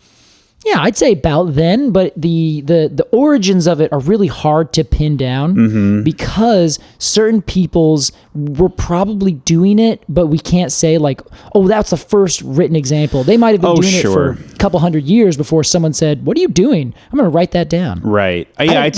Yeah, I'd say about then, but the origins of it are really hard to pin down because certain peoples were probably doing it, but we can't say like, oh, that's the first written example. They might have been doing it for a couple hundred years before someone said, what are you doing? I'm going to write that down. Right. I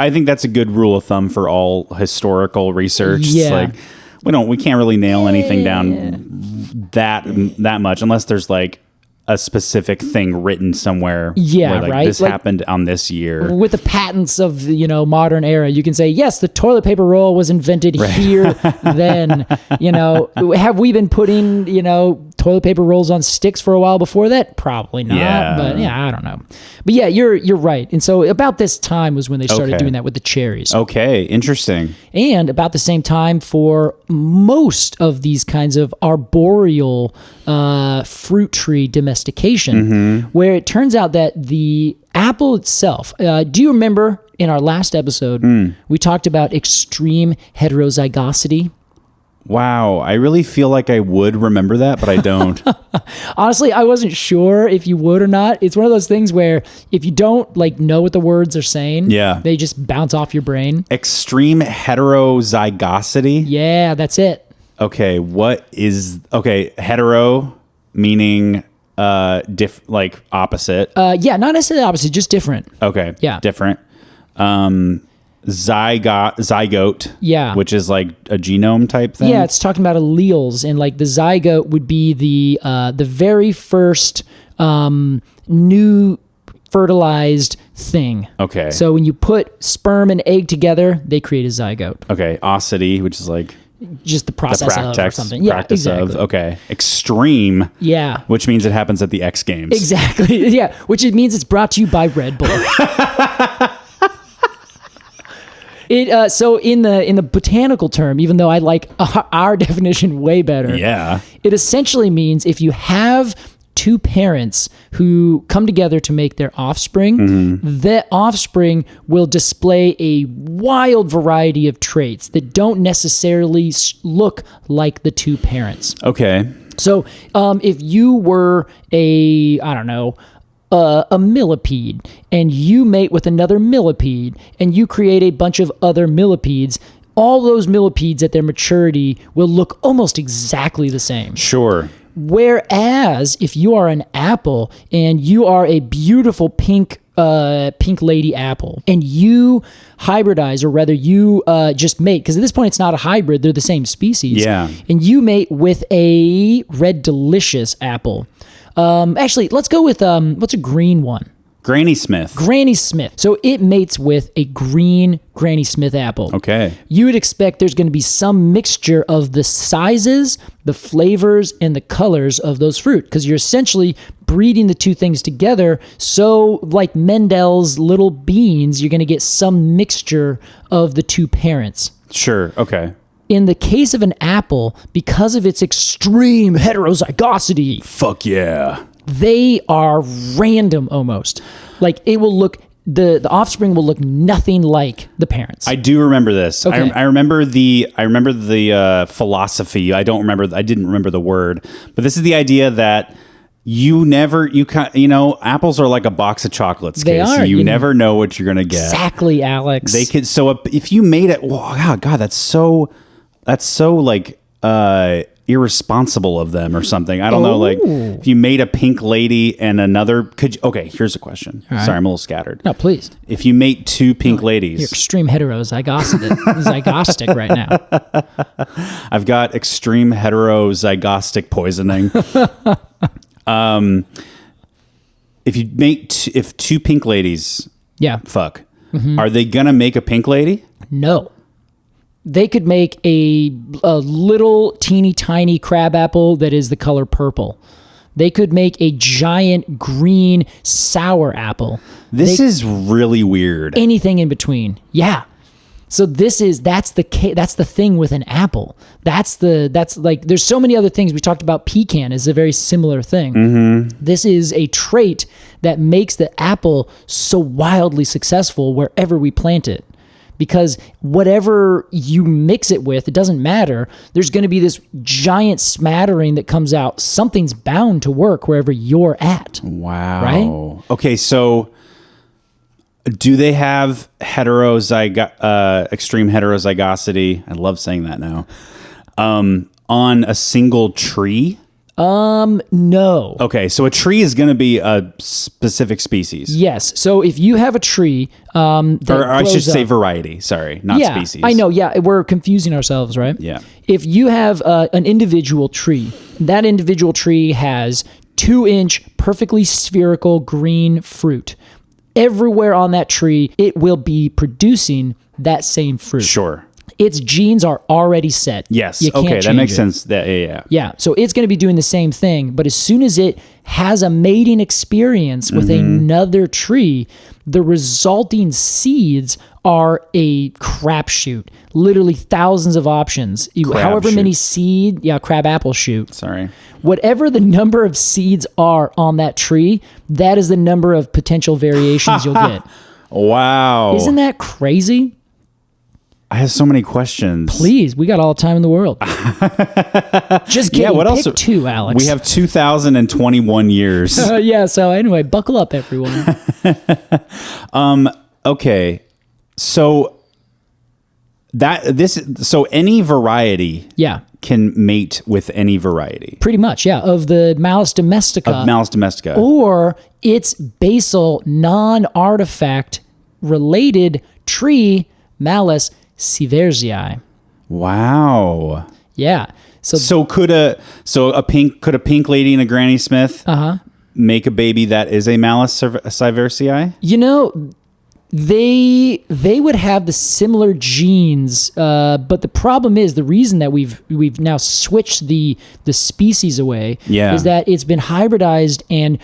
think that's a good rule of thumb for all historical research. Yeah. It's like we can't really nail anything down that much unless there's like a specific thing written somewhere. Yeah, where, right. This happened on this year. With the patents of the modern era, you can say, yes, the toilet paper roll was invented here. Then, have we been putting toilet paper rolls on sticks for a while before that? Probably not. Yeah. But I don't know. But yeah, you're right. And so about this time was when they started doing that with the cherries. Okay, interesting. And about the same time for most of these kinds of arboreal fruit tree domestication, where it turns out that the apple itself, do you remember in our last episode, we talked about extreme heterozygosity? Wow, I really feel like I would remember that, but I don't. Honestly, I wasn't sure if you would or not. It's one of those things where if you don't know what the words are saying, they just bounce off your brain. Extreme heterozygosity? Yeah, that's it. Okay, hetero meaning opposite. Yeah, not necessarily opposite, just different. Okay. Yeah. Different. Zygote. Yeah. Which is like a genome type thing. Yeah, it's talking about alleles, and like the zygote would be the very first new fertilized thing. Okay. So when you put sperm and egg together, they create a zygote. Okay. Osity, which is like just the process of or something. Yeah, exactly. Okay. Extreme. Yeah. Which means it happens at the X Games. Exactly. Yeah. Which it means it's brought to you by Red Bull. So in the botanical term, even though I like our definition way better, it essentially means if you have two parents who come together to make their offspring, that offspring will display a wild variety of traits that don't necessarily look like the two parents. Okay. So if you were a millipede, and you mate with another millipede, and you create a bunch of other millipedes, all those millipedes at their maturity will look almost exactly the same. Sure. Whereas if you are an apple and you are a beautiful pink pink lady apple and you hybridize, or rather you just mate, because at this point it's not a hybrid, they're the same species. Yeah. And you mate with a red delicious apple. Actually, let's go with what's a green one? Granny Smith. Granny Smith. So it mates with a green Granny Smith apple. Okay. You would expect there's going to be some mixture of the sizes, the flavors, and the colors of those fruit, because you're essentially breeding the two things together. So like Mendel's little beans, you're going to get some mixture of the two parents. Sure. Okay. In the case of an apple, because of its extreme heterozygosity, Fuck yeah. they are random almost. Like it will look, the offspring will look nothing like the parents. I do remember this. Okay. I remember the philosophy. I didn't remember the word, but this is the idea that apples are like a box of chocolates. They Casey. are. You never know what you're gonna get. Exactly, Alex. They could. So if you made it, God, that's so like irresponsible of them or something. I don't know. Like if you made a pink lady and another, okay, here's a question. right. Sorry, I'm a little scattered. No, please. If you mate two pink ladies, You're extreme heterozygostic right now. I've got extreme heterozygostic poisoning. If two pink ladies Yeah. fuck, are they gonna make a pink lady? No. They could make a little teeny tiny crabapple that is the color purple. They could make a giant green sour apple. This is really weird. Anything in between. Yeah. So that's the thing with an apple. That's like, there's so many other things. We talked about pecan is a very similar thing. This is a trait that makes the apple so wildly successful wherever we plant it. Because whatever you mix it with, it doesn't matter. There's going to be this giant smattering that comes out. Something's bound to work wherever you're at. Wow. Right? Okay, so do they have extreme heterozygosity? I love saying that now. On a single tree? No. Okay, so a tree is going to be a specific species. Yes. So if you have a tree, or I should say variety. Sorry, not species. I know. Yeah, we're confusing ourselves, right? Yeah. If you have an individual tree, that individual tree has 2-inch, perfectly spherical green fruit. Everywhere on that tree, it will be producing that same fruit. Sure. Its genes are already set. Yes. You can't Okay, that change makes it. sense. Yeah. Yeah, so it's going to be doing the same thing, but as soon as it has a mating experience with another tree, the resulting seeds are a crapshoot. Literally thousands of options. However many crab apple shoot. Sorry. Whatever the number of seeds are on that tree, that is the number of potential variations you'll get. Wow. Isn't that crazy? I have so many questions. Please, we got all the time in the world. Just kidding. Yeah, what else? Pick two, Alex. We have 2,021 years. Yeah, so anyway, buckle up, everyone. Okay. So any variety can mate with any variety. Pretty much, yeah. Of the Malus domestica. Malus domestica. Or its basal, non-artifact related tree, Malus sieversii. Wow. Yeah. So could a pink lady and a Granny Smith make a baby that is a Malus sieversii? You know, they would have the similar genes, but the problem is the reason that we've now switched the species away is that it's been hybridized and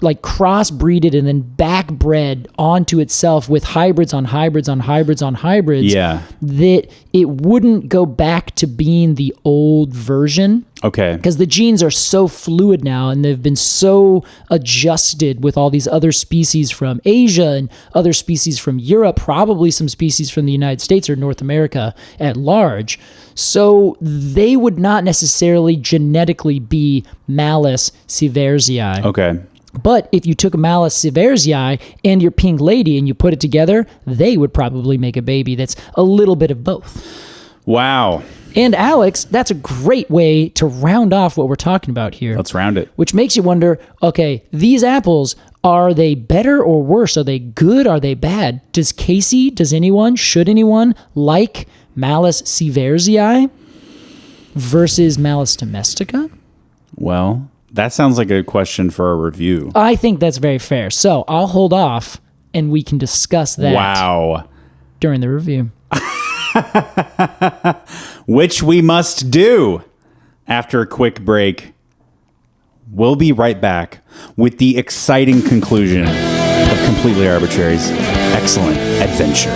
like crossbreeded and then backbred onto itself with hybrids on hybrids on hybrids on hybrids. Yeah. That it wouldn't go back to being the old version. Okay. Because the genes are so fluid now and they've been so adjusted with all these other species from Asia and other species from Europe, probably some species from the United States or North America at large. So they would not necessarily genetically be Malus sieversii. Okay. But if you took a Malus sieversii and your pink lady and you put it together, they would probably make a baby that's a little bit of both. Wow. And Alex, that's a great way to round off what we're talking about here. Let's round it. Which makes you wonder, okay, these apples Are they better or worse? Are they good? Are they bad? Does anyone, should anyone like Malus sieversii versus Malus domestica? Well, that sounds like a question for a review. I think that's very fair. So I'll hold off and we can discuss that during the review. Which we must do after a quick break. We'll be right back with the exciting conclusion of Completely Arbitrary's excellent adventure.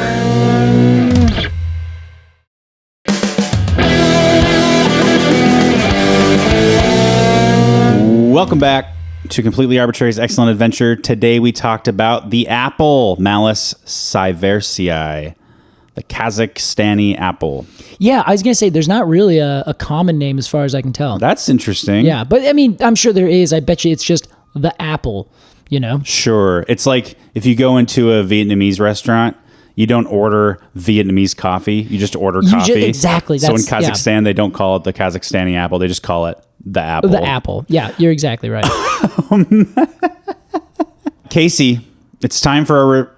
Welcome back to Completely Arbitrary's excellent adventure. Today we talked about the apple, Malus sieversii, the Kazakhstani apple. Yeah, I was going to say there's not really a common name as far as I can tell. That's interesting. Yeah, but I mean, I'm sure there is. I bet you it's just the apple, you know? Sure. It's like if you go into a Vietnamese restaurant, you don't order Vietnamese coffee. You just order coffee. Exactly. So in Kazakhstan, they don't call it the Kazakhstani apple. They just call it the apple. The apple. Yeah, you're exactly right. Casey, it's time for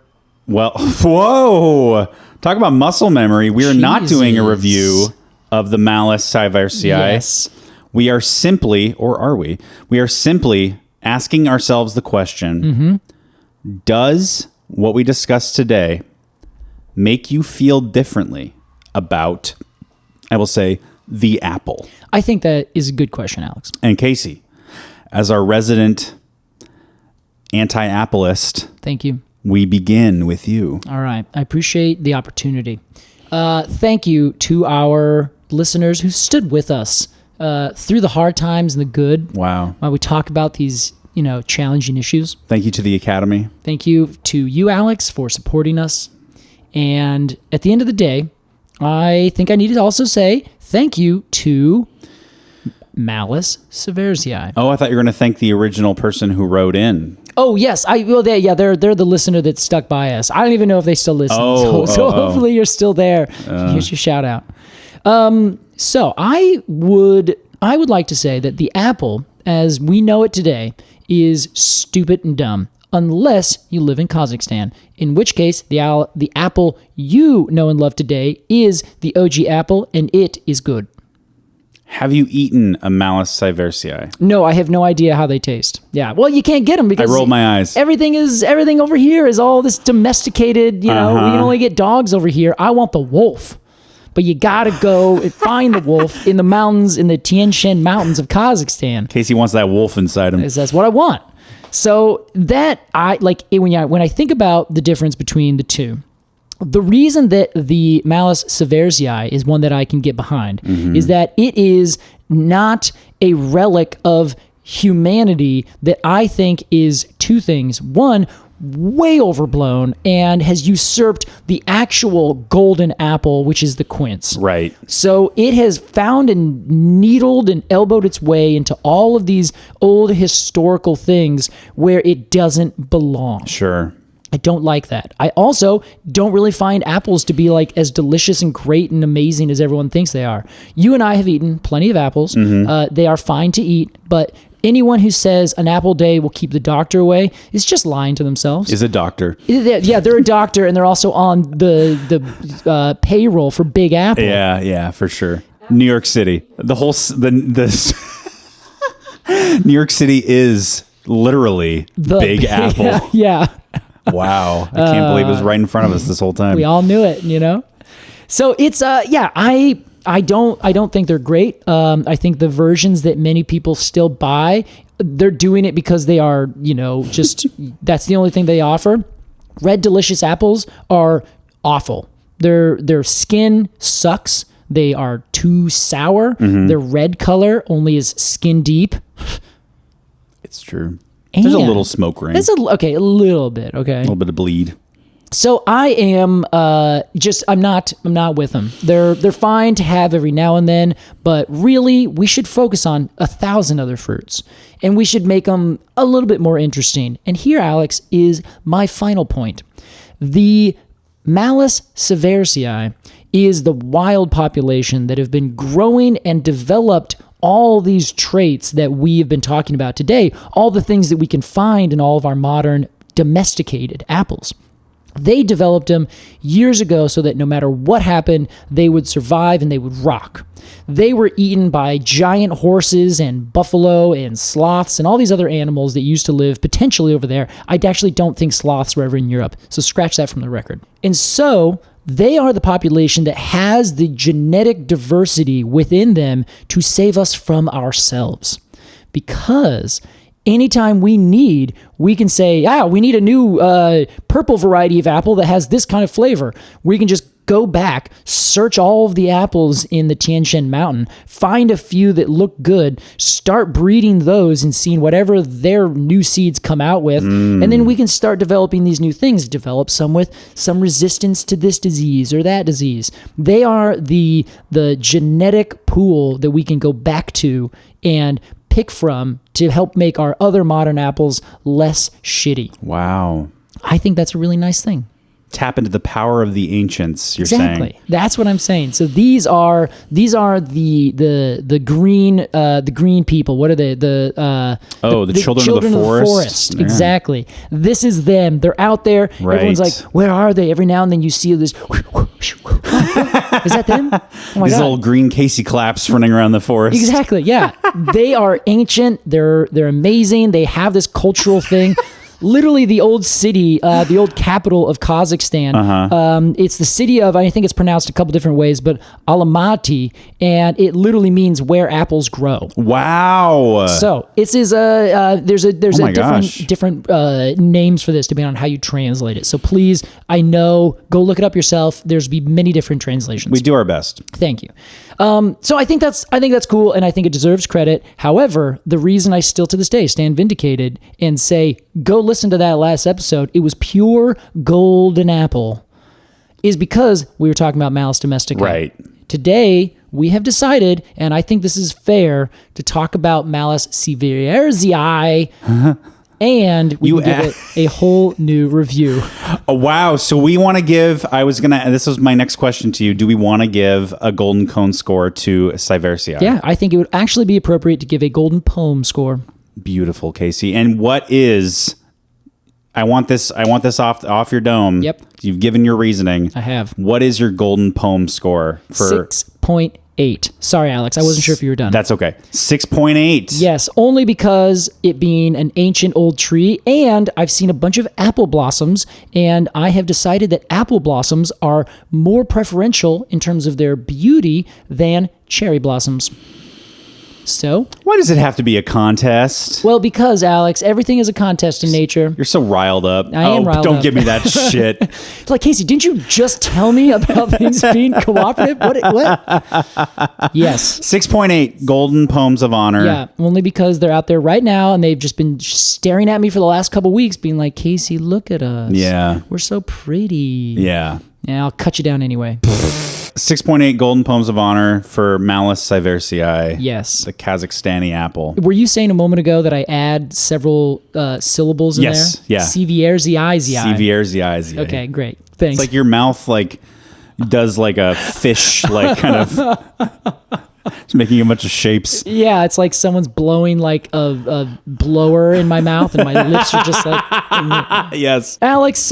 whoa. Talk about muscle memory. We are not doing a review of the Malus sieversii. Yes. We are simply, or are we? We are simply asking ourselves the question, does what we discussed today make you feel differently about, I will say, the apple? I think that is a good question, Alex. And Casey, as our resident anti-appleist, thank you. We begin with you. All right. I appreciate the opportunity. Thank you to our listeners who stood with us through the hard times and the good. Wow. While we talk about these, challenging issues. Thank you to the Academy. Thank you to you, Alex, for supporting us. And at the end of the day, I think I need to also say thank you to Malus sieversii. Oh, I thought you were going to thank the original person who wrote in. Oh yes, they're the listener that stuck by us. I don't even know if they still listen. So hopefully you're still there. Here's your shout out. So I would like to say that the apple, as we know it today, is stupid and dumb, unless you live in Kazakhstan. In which case, the apple you know and love today is the OG apple, and it is good. Have you eaten a Malus sieversii? No, I have no idea how they taste. Yeah, well, you can't get them because I rolled my eyes. Everything over here is all this domesticated. We can only get dogs over here. I want the wolf, but you gotta go find the wolf in the mountains, in the Tian Shan mountains of Kazakhstan. Casey wants that wolf inside him. That's what I want. So that when I think about the difference between the two. The reason that the Malus sieversii is one that I can get behind is that it is not a relic of humanity that I think is two things. One, way overblown and has usurped the actual golden apple, which is the quince. Right. So it has found and needled and elbowed its way into all of these old historical things where it doesn't belong. Sure. I don't like that. I also don't really find apples to be like as delicious and great and amazing as everyone thinks they are. You and I have eaten plenty of apples. They are fine to eat, but anyone who says an apple day will keep the doctor away is just lying to themselves. Is a doctor. Yeah, they're a doctor, and they're also on the payroll for Big Apple. Yeah, for sure. New York City. The New York City is literally the Big Apple. Yeah. Wow. I can't believe it was right in front of us this whole time. We all knew it, So it's I don't think they're great. I think the versions that many people still buy, they're doing it because they are, just that's the only thing they offer. Red Delicious apples are awful. Their skin sucks. They are too sour. Their red color only is skin deep. It's true. There's a little smoke ring. A little bit. Okay. A little bit of bleed. So I am I'm not with them. They're fine to have every now and then, but really we should focus on 1,000 other fruits, and we should make them a little bit more interesting. And here, Alex, is my final point. The Malus sieversii is the wild population that have been growing and developed all these traits that we have been talking about today, all the things that we can find in all of our modern domesticated apples. They developed them years ago so that no matter what happened, they would survive and they would rock. They were eaten by giant horses and buffalo and sloths and all these other animals that used to live potentially over there. I actually don't think sloths were ever in Europe, so scratch that from the record. And so they are the population that has the genetic diversity within them to save us from ourselves. Because anytime we can say, we need a new purple variety of apple that has this kind of flavor. We can just go back, search all of the apples in the Tian Shan Mountain, find a few that look good, start breeding those and seeing whatever their new seeds come out with. And then we can start developing these new things, develop some with some resistance to this disease or that disease. They are the genetic pool that we can go back to and pick from to help make our other modern apples less shitty. Wow. I think that's a really nice thing. Tap into the power of the ancients, you're Exactly. saying. That's what I'm saying. So these are the green people. What are they? The children of the forest. Yeah. Exactly. This is them. They're out there. Right. Everyone's like, where are they? Every now and then you see this. Is that them? Oh my These God. little green Casey claps running around the forest. Exactly. Yeah. They are ancient. They're amazing. They have this cultural thing. Literally, the old city, the old capital of Kazakhstan. It's the city of, I think it's pronounced a couple different ways, but Almaty, and it literally means where apples grow. Wow. So there's different names for this depending on how you translate it. So please, I know, go look it up yourself. There's be many different translations. We do our best. Thank you. So I think that's cool, and I think it deserves credit. However, the reason I still to this day stand vindicated and say, go listen to that last episode, it was pure golden apple, is because we were talking about Malus domestica. Right. Today, we have decided, and I think this is fair, to talk about Malus sieversii, and we will give it a whole new review. Oh, wow. So we want to give, this was my next question to you. Do we want to give a golden cone score to sieversii? Yeah, I think it would actually be appropriate to give a golden poem score. Beautiful, Casey. And what is, I want this off your dome. Yep. You've given your reasoning. I have. What is your golden poem score for 6.8. Sorry, Alex, I wasn't sure if you were done. That's okay. 6.8. Yes, only because it being an ancient old tree, and I've seen a bunch of apple blossoms, and I have decided that apple blossoms are more preferential in terms of their beauty than cherry blossoms. So, Why does it have to be a contest? well, because Alex, everything is a contest in nature. You're so riled up. I am riled don't up. give me that shit. It's like, Casey, didn't you just tell me about things being cooperative? What? Yes. 6.8 golden poems of honor. Yeah, only because they're out there right now and they've just been staring at me for the last couple weeks being like, Casey, look at us. Yeah. We're so pretty. Yeah. Yeah, I'll cut you down anyway. 6.8 golden poems of honor for Malus sieversii. Yes. The Kazakhstani apple. Were you saying a moment ago that I add several syllables in Yes, there? yeah. Sieversii. Sieversii. Okay, great. Thanks. It's like your mouth does like a fish kind of it's making a bunch of shapes. yeah, it's like someone's blowing like a blower in my mouth and my lips are just like... Yes. Alex,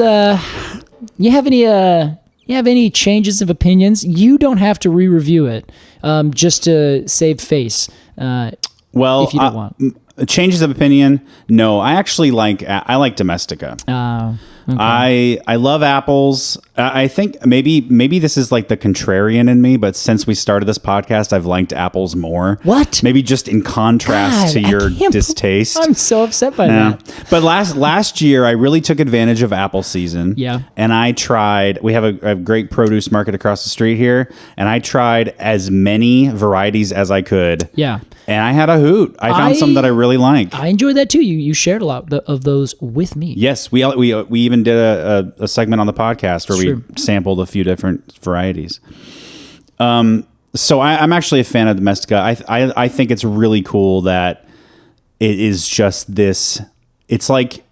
you have any changes of opinions? You don't have to re-review it just to save face. Well, if you don't want. Changes of opinion? No, I like Domestica. Okay. I love apples. I think maybe this is like the contrarian in me, but since we started this podcast, I've liked apples more. What? Maybe just in contrast to your distaste. I'm so upset by that. But last year, I really took advantage of apple season. Yeah. And I tried. We have a great produce market across the street here, and I tried as many varieties as I could. Yeah. And I had a hoot. I found some that I really like. I enjoyed that too. You shared a lot of those with me. Yes, we even did a segment on the podcast where Sure. we sampled a few different varieties. So I'm actually a fan of Domestica. I think it's really cool that it is just this. It's like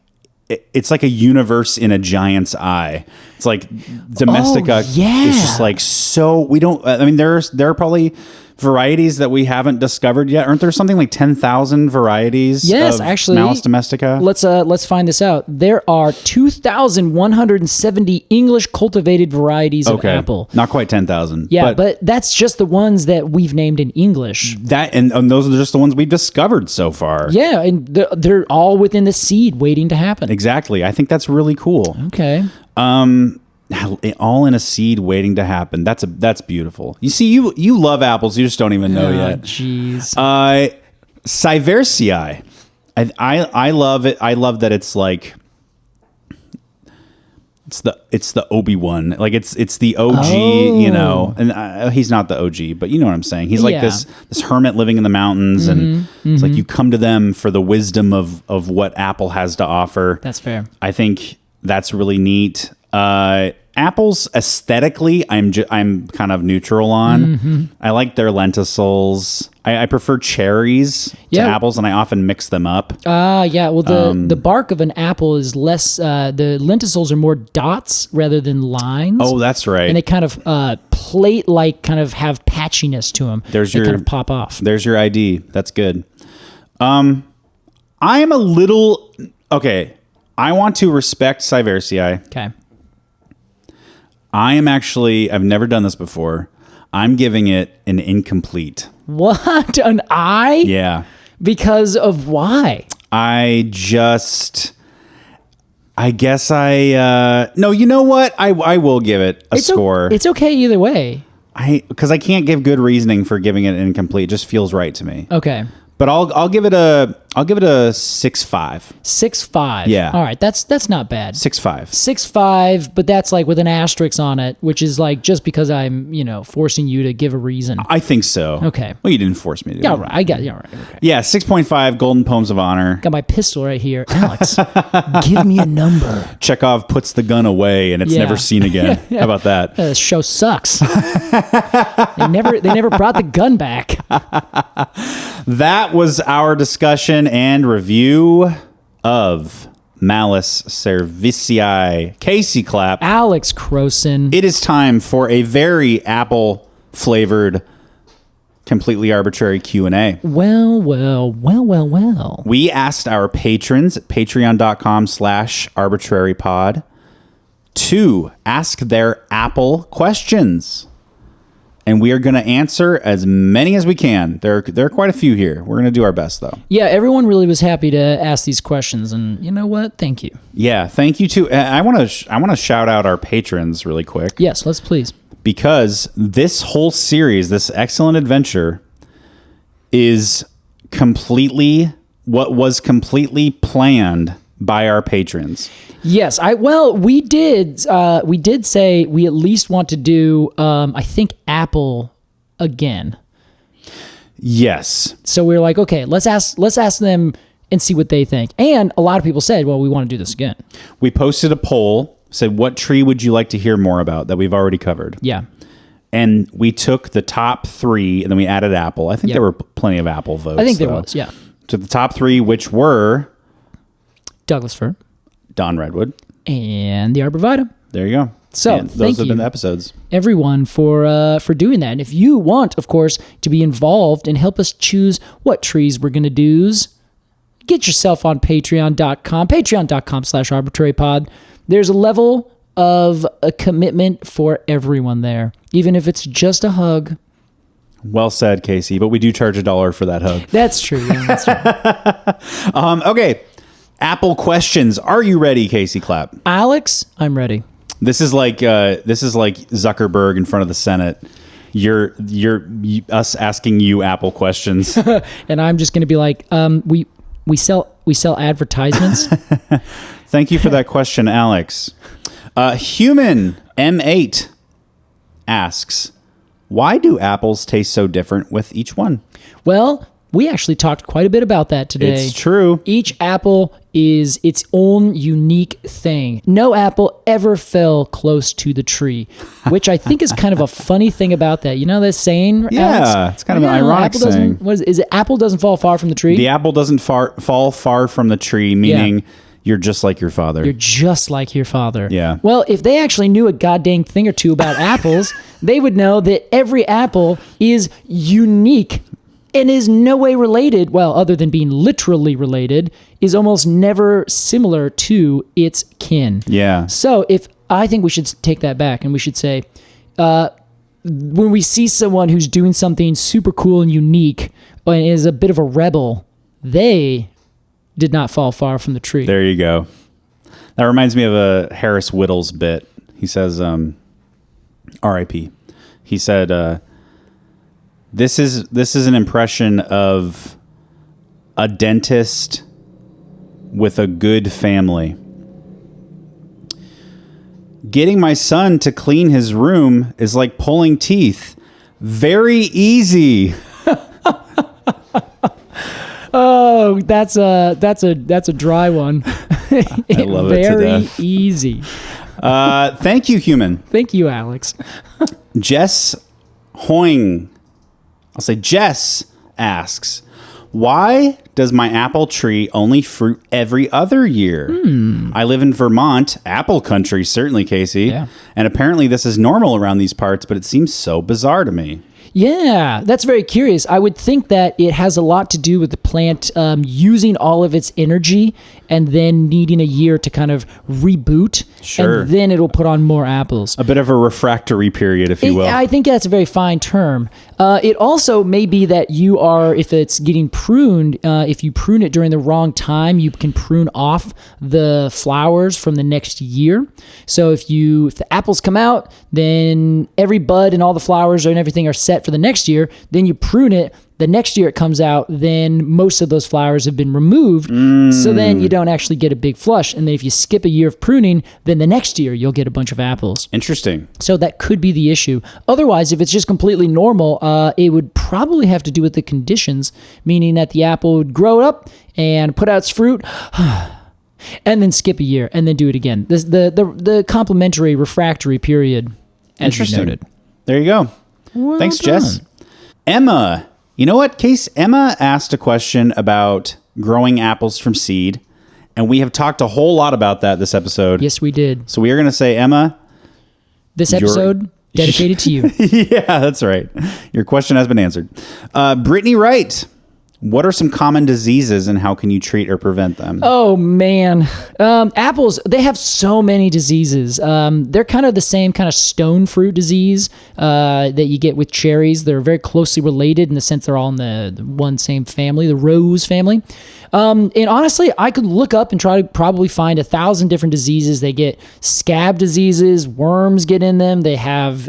a universe in a giant's eye. It's like Domestica is just like so. We don't. I mean, there are probably varieties that we haven't discovered yet? Aren't there something like 10,000 varieties Yes, of actually, Malus domestica? Let's find this out. There are 2,170 English cultivated varieties of apple. Not quite 10,000. Yeah, but that's just the ones that we've named in English. And those are just the ones we've discovered so far. Yeah, and they're all within the seed waiting to happen. Exactly. I think that's really cool. Okay. All in a seed waiting to happen. That's beautiful. You see, you love apples. You just don't even know yet. Jeez. Sieversii. I love it. I love that it's like it's the Obi-Wan. Like it's the OG, you know. And he's not the OG, but you know what I'm saying. He's like this hermit living in the mountains, and it's like you come to them for the wisdom of what Apple has to offer. That's fair. I think that's really neat. Apples aesthetically, I'm kind of neutral on. I like their lenticels. I prefer cherries to apples, and I often mix them up. Yeah. Well, the bark of an apple is less. The lenticels are more dots rather than lines. Oh, that's right. And they kind of plate-like, kind of have patchiness to them. They kind of pop off. There's your ID. That's good. I am a little okay. I want to respect Sieversii. Okay. I've never done this before. I'm giving it an incomplete. What? An I? Yeah. Because of why? No, you know what? I will give it a score. It's okay either way. Because I can't give good reasoning for giving it incomplete. It just feels right to me. Okay. But I'll give it a 6.5. 6.5. Yeah. All right. That's not bad. 6.5. 6.5, but that's like with an asterisk on it, which is like just because I'm, forcing you to give a reason. I think so. Okay. Well, you didn't force me to. Yeah, right. I got you. All right. Okay. Yeah, 6.5 Golden Poems of Honor. Got my pistol right here. Alex, give me a number. Chekhov puts the gun away and it's never seen again. How about that? This show sucks. They never brought the gun back. That was our discussion and review of Malus Sieversii. Casey Clapp. Alex Crowson. It is time for a very apple-flavored, completely arbitrary Q&A. Well. We asked our patrons at patreon.com/arbitrarypod to ask their Apple questions. And we are going to answer as many as we can. There are quite a few here. We're going to do our best, though. Yeah, everyone really was happy to ask these questions, and you know what? Thank you. Yeah, thank you too. I want to shout out our patrons really quick. Yes, let's please. Because this whole series, this excellent adventure, is completely planned by our patrons. Yes, we did say we at least want to do I think Apple again. Yes. So we were like, okay, let's ask them and see what they think. And a lot of people said, well, we want to do this again. We posted a poll, said what tree would you like to hear more about that we've already covered? Yeah. And we took the top 3 and then we added Apple. I think there were plenty of Apple votes. I think there was, yeah. To the top 3, which were Douglas fir, Don Redwood, and the Arborvitae. There you go. So those have been the episodes. Everyone for doing that. And if you want, of course, to be involved and help us choose what trees we're going to do, get yourself on patreon.com/arbitrarypod. There's a level of a commitment for everyone there, even if it's just a hug. Well said, Casey. But we do charge $1 for that hug. That's true. Yeah, that's true. Okay. Apple questions. Are you ready, Casey Clapp? Alex, I'm ready. This is like Zuckerberg in front of the Senate. You're us asking you Apple questions, and I'm just going to be like, we sell advertisements. Thank you for that question, Alex. Human M8 asks, why do apples taste so different with each one? Well, we actually talked quite a bit about that today. It's true. Each apple is its own unique thing. No apple ever fell close to the tree, which I think is kind of a funny thing about that. You know that saying, yeah, Alex? It's kind of an ironic saying. Is it apple doesn't fall far from the tree? The apple doesn't fall far from the tree, meaning... Yeah. You're just like your father. You're just like your father. Yeah. Well, if they actually knew a goddamn thing or two about apples, they would know that every apple is unique and is no way related, well, other than being literally related, is almost never similar to its kin. Yeah. So I think we should take that back and we should say, when we see someone who's doing something super cool and unique and is a bit of a rebel, they did not fall far from the tree. There you go. That reminds me of a Harris Whittles bit. He says, R.I.P. He said, this is an impression of a dentist with a good family. Getting my son to clean his room is like pulling teeth. Very easy. Oh, that's a dry one. I love it to Very death. easy. Thank you, human. Thank you, Alex. Jess Hoing, I'll say Jess asks, why does my apple tree only fruit every other year? I live in Vermont, apple country, certainly, Casey. Yeah. And apparently this is normal around these parts, but it seems so bizarre to me. Yeah, that's very curious. I would think that it has a lot to do with the plant using all of its energy and then needing a year to kind of reboot. Sure. And then it'll put on more apples. A bit of a refractory period, if you will. I think that's a very fine term. It also may be that you are, if it's getting pruned, if you prune it during the wrong time, you can prune off the flowers from the next year. So if the apples come out, then every bud and all the flowers and everything are set for the next year. Then you prune it. The next year it comes out, then most of those flowers have been removed. So then you don't actually get a big flush. And then if you skip a year of pruning, then the next year you'll get a bunch of apples. Interesting. So that could be the issue. Otherwise, if it's just completely normal, it would probably have to do with the conditions, meaning that the apple would grow up and put out its fruit and then skip a year and then do it again. The complementary refractory period, as you Interesting. noted. There you go. Well Thanks, done. Jess. Emma. You know what, Case? Emma asked a question about growing apples from seed, and we have talked a whole lot about that this episode. Yes, we did. So we are going to say, Emma. This episode dedicated to you. Yeah, that's right. Your question has been answered. Brittany Wright. What are some common diseases and how can you treat or prevent them? Oh, man. Apples, they have so many diseases. They're kind of the same kind of stone fruit disease that you get with cherries. They're very closely related in the sense they're all in the one same family, the rose family. And honestly, I could look up and try to probably find 1,000 different diseases. They get scab diseases, worms get in them. They have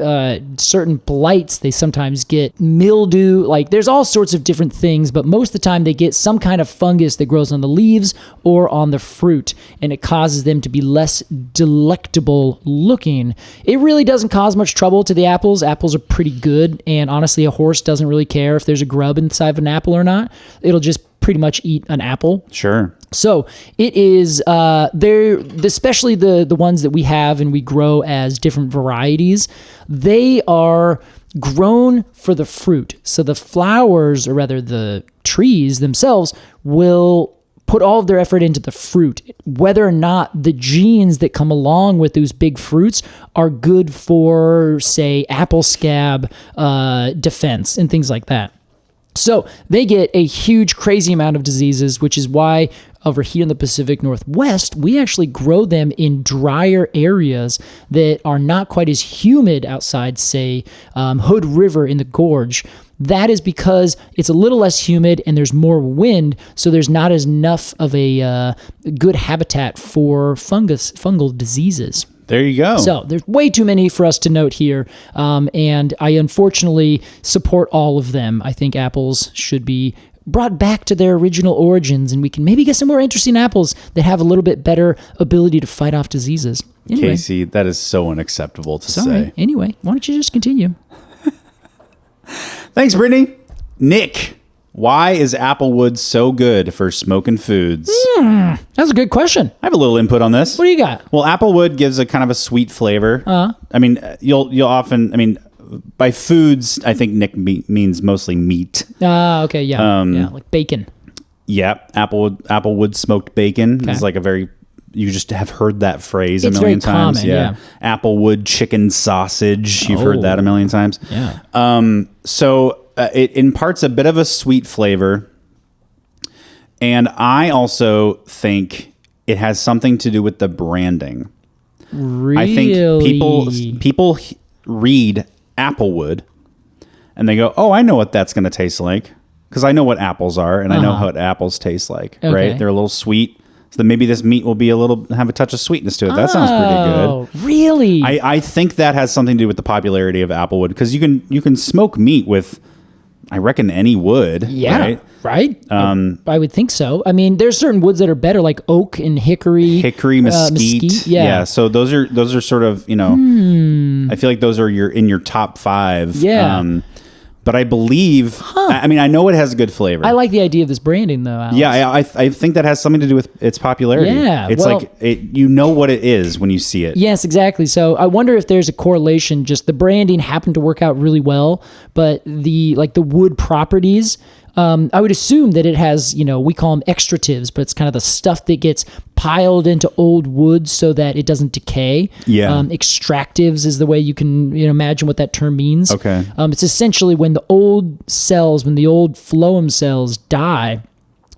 certain blights. They sometimes get mildew. Like there's all sorts of different things, but most of the time they get some kind of fungus that grows on the leaves or on the fruit, and it causes them to be less delectable looking. It really doesn't cause much trouble to the apples. Apples are pretty good, and honestly, a horse doesn't really care if there's a grub inside of an apple or not. It'll just pretty much eat an apple. Sure. So it is, they're, especially the ones that we have and we grow as different varieties, they are grown for the fruit. So the flowers, or rather the trees themselves, will put all of their effort into the fruit. Whether or not the genes that come along with those big fruits are good for, say, apple scab defense and things like that. So they get a huge, crazy amount of diseases, which is why over here in the Pacific Northwest, we actually grow them in drier areas that are not quite as humid outside, say, Hood River in the gorge. That is because it's a little less humid and there's more wind, so there's not as enough of a good habitat for fungal diseases. There you go. So there's way too many for us to note here, and I unfortunately support all of them. I think apples should be brought back to their original origins, and we can maybe get some more interesting apples that have a little bit better ability to fight off diseases. Anyway, Casey, that is so unacceptable to sorry. say. Anyway, why don't you just continue? Thanks, Brittany. Nick, why is applewood so good for smoking foods? That's a good question. I have a little input on this. What do you got? Well, applewood gives a kind of a sweet flavor. I mean, you'll often, by foods, I think Nick means mostly meat. Okay, yeah, yeah, like bacon. Yeah, applewood smoked bacon is like a very you just have heard that phrase It's a million very times. common, yeah. Applewood chicken sausage. You've heard that a million times. Yeah. So it imparts a bit of a sweet flavor. And I also think it has something to do with the branding. Really? I think people read Applewood and they go, oh, I know what that's going to taste like. Because I know what apples are and I know what apples taste like, right? They're a little sweet. So then maybe this meat will be have a touch of sweetness to it. That sounds pretty good. Oh, really? I think that has something to do with the popularity of Applewood because you can smoke meat with, I reckon, any wood. Yeah, right? I would think so. I mean, there's certain woods that are better, like oak and hickory. Mesquite. Yeah. So those are sort of, I feel like those are in your top 5. Yeah. But I believe, I mean, I know it has a good flavor. I like the idea of this branding, though, Alex. Yeah, I think that has something to do with its popularity. Yeah, it's you know what it is when you see it. Yes, exactly. So I wonder if there's a correlation. Just the branding happened to work out really well, but the wood properties. I would assume that it has, we call them extratives, but it's kind of the stuff that gets piled into old wood so that it doesn't decay. Yeah. Extractives is the way you can imagine what that term means. Okay. It's essentially when the old phloem cells die.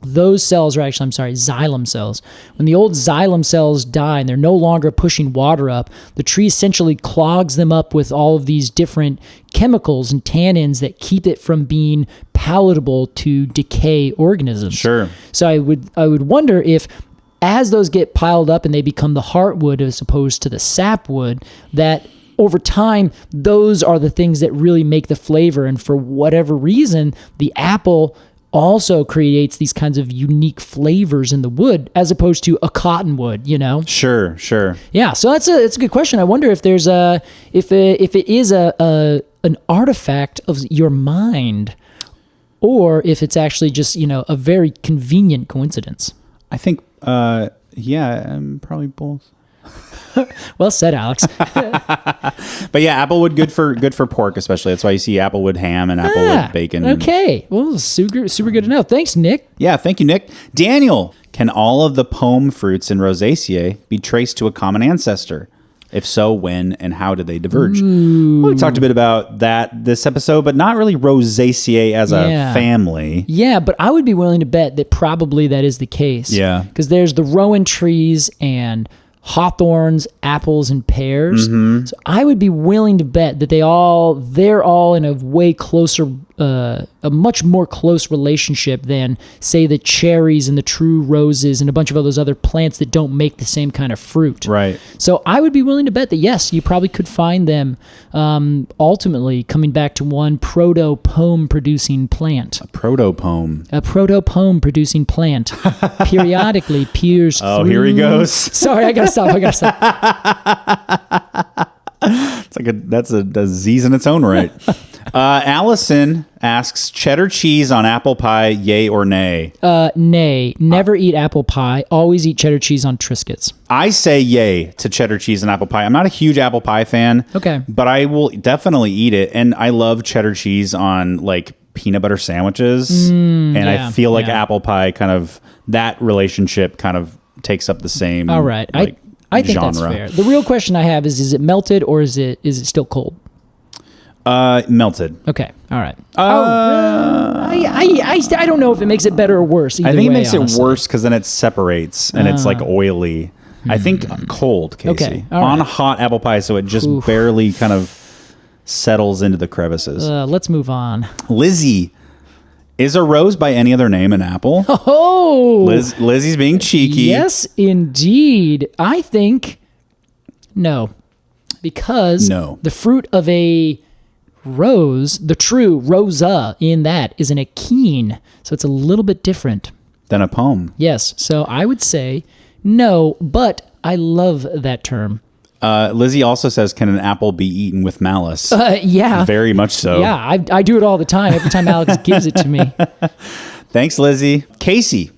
Those cells are actually, xylem cells. When the old xylem cells die and they're no longer pushing water up, the tree essentially clogs them up with all of these different chemicals and tannins that keep it from being palatable to decay organisms. Sure. So I would wonder if as those get piled up and they become the heartwood as opposed to the sapwood, that over time, those are the things that really make the flavor. And for whatever reason, the apple also creates these kinds of unique flavors in the wood as opposed to a cottonwood, Sure. Yeah, so it's a good question. I wonder if there's if it is an artifact of your mind, or if it's actually just a very convenient coincidence. I think probably both. Well said, Alex. But yeah, applewood good for pork, especially. That's why you see applewood ham and applewood bacon. Okay, well, super good to know. Thanks, Nick. Yeah, thank you, Nick. Daniel, can all of the pome fruits in Rosaceae be traced to a common ancestor? If so, when and how did they diverge? Well, we talked a bit about that this episode, but not really Rosaceae as a family. Yeah, but I would be willing to bet that probably that is the case. Yeah. Because there's the rowan trees and hawthorns, apples, and pears. Mm-hmm. So I would be willing to bet that they're all in a way closer, a much more close relationship than, say, the cherries and the true roses and a bunch of all those other plants that don't make the same kind of fruit. Right. So I would be willing to bet that, yes, you probably could find them ultimately coming back to one proto-pome producing plant. A proto-pome. A proto-pome producing plant periodically peers through... Oh, here he goes. Sorry, I gotta stop. It's like that's a disease in its own right. Allison asks, cheddar cheese on apple pie, yay or nay? Nay. Never eat apple pie. Always eat cheddar cheese on Triscuits. I say yay to cheddar cheese and apple pie. I'm not a huge apple pie fan. Okay. But I will definitely eat it. And I love cheddar cheese on like peanut butter sandwiches. I feel like apple pie that relationship kind of takes up the same. All right. I think genre. That's fair. The real question I have is it melted or is it still cold? Melted. Okay. All right. I don't know if it makes it better or worse. I think it makes it worse because then it separates and it's like oily. I think cold, Casey. Okay. All on right. hot apple pie, so it just barely kind of settles into the crevices. Let's move on. Lizzie. Is a rose by any other name an apple? Oh! Lizzie's being cheeky. Yes, indeed. I think no. Because the fruit of a rose, the true rosa in that is an achene. So it's a little bit different than a pome. Yes. So I would say no, but I love that term. Lizzie also says, can an apple be eaten with malice? Yeah. Very much so. Yeah, I do it all the time. Every time Alex gives it to me. Thanks, Lizzie. Casey.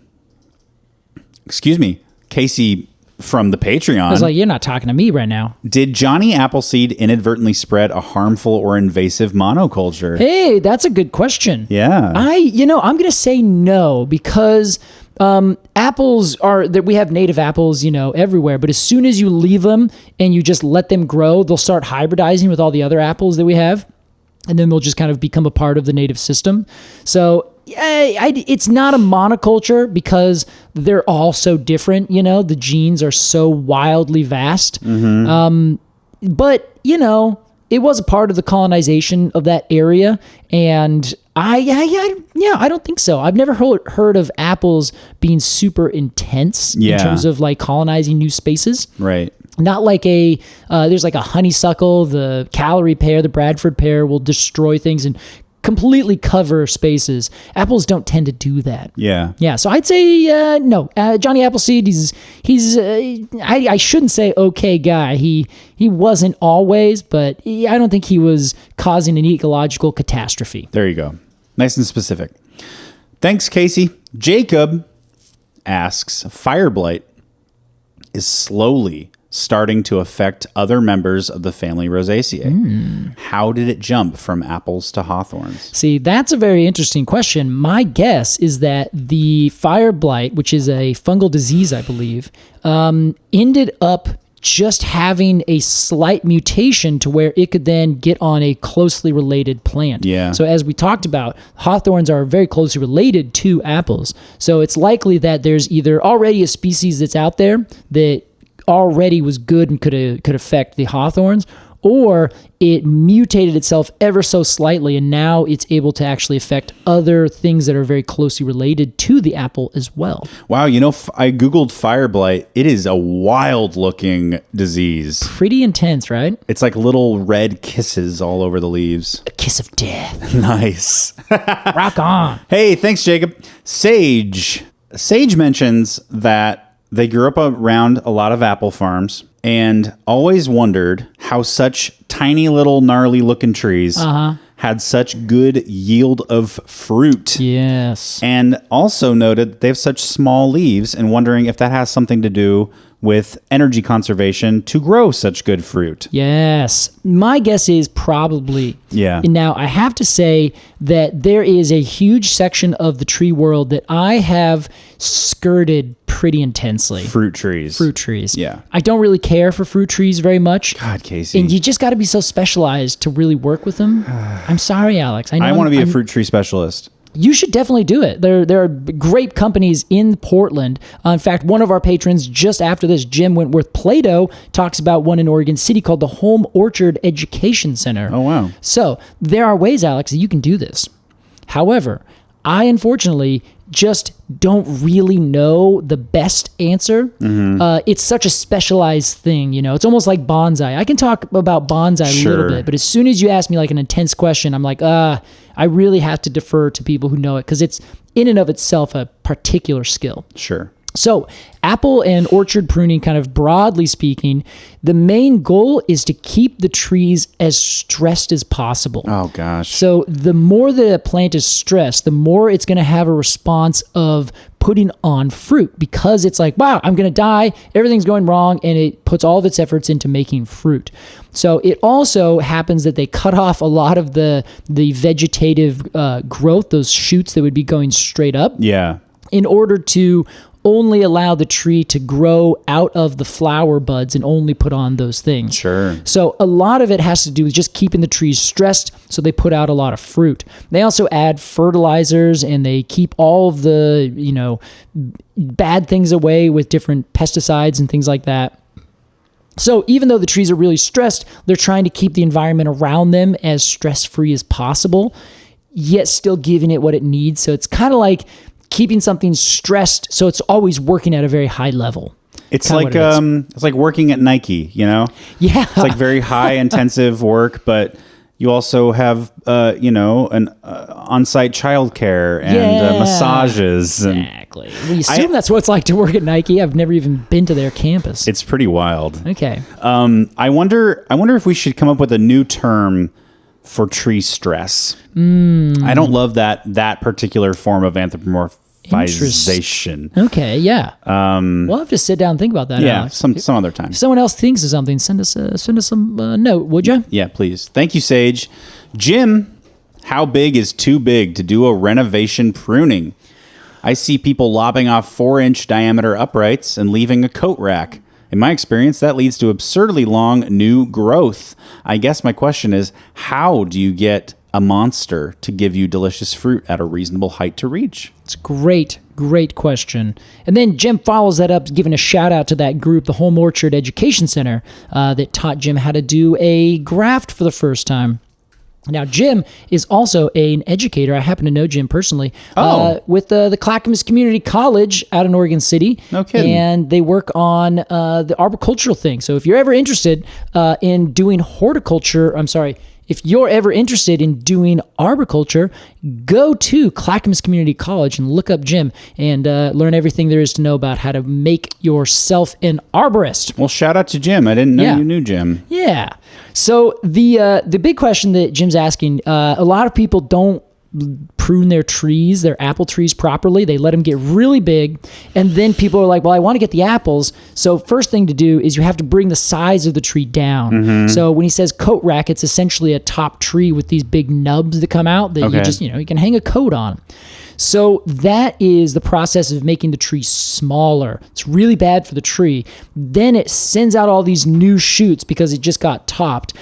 Excuse me. Casey from the Patreon. I was like, you're not talking to me right now. Did Johnny Appleseed inadvertently spread a harmful or invasive monoculture? Hey, that's a good question. Yeah. I'm going to say no because Apples are that we have native apples, everywhere. But as soon as you leave them and you just let them grow, they'll start hybridizing with all the other apples that we have, and then they'll just kind of become a part of the native system. So it's not a monoculture because they're all so different. The genes are so wildly vast. But it was a part of the colonization of that area, and I don't think so. I've never heard of apples being super intense in terms of like colonizing new spaces. Right. Not like there's like a honeysuckle, the Callery pear, the Bradford pear will destroy things and completely cover spaces. Apples don't tend to do that. Yeah. So I'd say no. Johnny Appleseed, I shouldn't say okay guy. He wasn't always, but I don't think he was causing an ecological catastrophe. There you go. Nice and specific. Thanks, Casey. Jacob asks, fire blight is slowly starting to affect other members of the family Rosaceae. How did it jump from apples to hawthorns? See, that's a very interesting question. My guess is that the fire blight, which is a fungal disease, I believe, ended up just having a slight mutation to where it could then get on a closely related plant. Yeah. So as we talked about, hawthorns are very closely related to apples. So it's likely that there's either already a species that's out there that already was good and could affect the hawthorns, or it mutated itself ever so slightly and now it's able to actually affect other things that are very closely related to the apple as well. Wow, I Googled fire blight. It is a wild looking disease. Pretty intense, right? It's like little red kisses all over the leaves. A kiss of death. Nice. Rock on. Hey, thanks, Jacob. Sage mentions that they grew up around a lot of apple farms and always wondered how such tiny little gnarly looking trees had such good yield of fruit. Yes. And also noted that they have such small leaves and wondering if that has something to do with energy conservation to grow such good fruit. Yes. My guess is probably. Yeah. And now I have to say that there is a huge section of the tree world that I have skirted pretty intensely. Fruit trees. Yeah. I don't really care for fruit trees very much. God, Casey. And you just got to be so specialized to really work with them. I'm sorry, Alex. I want to be a fruit tree specialist. You should definitely do it. There are great companies in Portland. In fact, one of our patrons just after this, Jim Wentworth Plato, talks about one in Oregon City called the Home Orchard Education Center. Oh, wow. So there are ways, Alex, that you can do this. However, I unfortunately just don't really know the best answer. It's such a specialized thing, it's almost like bonsai. I can talk about bonsai a little bit, but as soon as you ask me like an intense question, I'm like, I really have to defer to people who know it because it's in and of itself a particular skill. Sure. So apple and orchard pruning, kind of broadly speaking, the main goal is to keep the trees as stressed as possible. Oh, gosh. So the more the plant is stressed, the more it's going to have a response of putting on fruit because it's like, wow, I'm going to die. Everything's going wrong. And it puts all of its efforts into making fruit. So it also happens that they cut off a lot of the vegetative growth, those shoots that would be going straight up. Yeah. In order to only allow the tree to grow out of the flower buds and only put on those things. Sure. So a lot of it has to do with just keeping the trees stressed so they put out a lot of fruit. They also add fertilizers and they keep all of the, bad things away with different pesticides and things like that. So even though the trees are really stressed, they're trying to keep the environment around them as stress-free as possible, yet still giving it what it needs. So it's kind of like keeping something stressed so it's always working at a very high level. It's like it's like working at Nike, Yeah. It's like very high intensive work, but you also have an on-site childcare and massages. Exactly. We assume that's what it's like to work at Nike. I've never even been to their campus. It's pretty wild. Okay. I wonder if we should come up with a new term for tree stress. I don't love that particular form of anthropomorphism. Okay, yeah. We'll have to sit down and think about that. Yeah, Alex. some other time. If someone else thinks of something, send us some note, would you? Yeah, please. Thank you, Sage. Jim, how big is too big to do a renovation pruning? I see people lopping off 4-inch diameter uprights and leaving a coat rack. In my experience, that leads to absurdly long new growth. I guess my question is, how do you get a monster to give you delicious fruit at a reasonable height to reach? It's great question. And then Jim follows that up, giving a shout out to that group, the Home Orchard Education Center, that taught Jim how to do a graft for the first time. Now, Jim is also an educator. I happen to know Jim personally. With the Clackamas Community College out in Oregon City. No kidding. And they work on the arboricultural thing. So if you're ever interested in doing if you're ever interested in doing arboriculture, go to Clackamas Community College and look up Jim and learn everything there is to know about how to make yourself an arborist. Well, shout out to Jim. I didn't know you knew Jim. Yeah. So the big question that Jim's asking, a lot of people don't prune their apple trees properly. They let them get really big, and then people are like, well, I want to get the apples. So first thing to do is you have to bring the size of the tree down. Mm-hmm. So when he says coat rack, it's essentially a top tree with these big nubs that come out that you can hang a coat on. So that is the process of making the tree smaller. It's really bad for the tree. Then it sends out all these new shoots because it just got topped.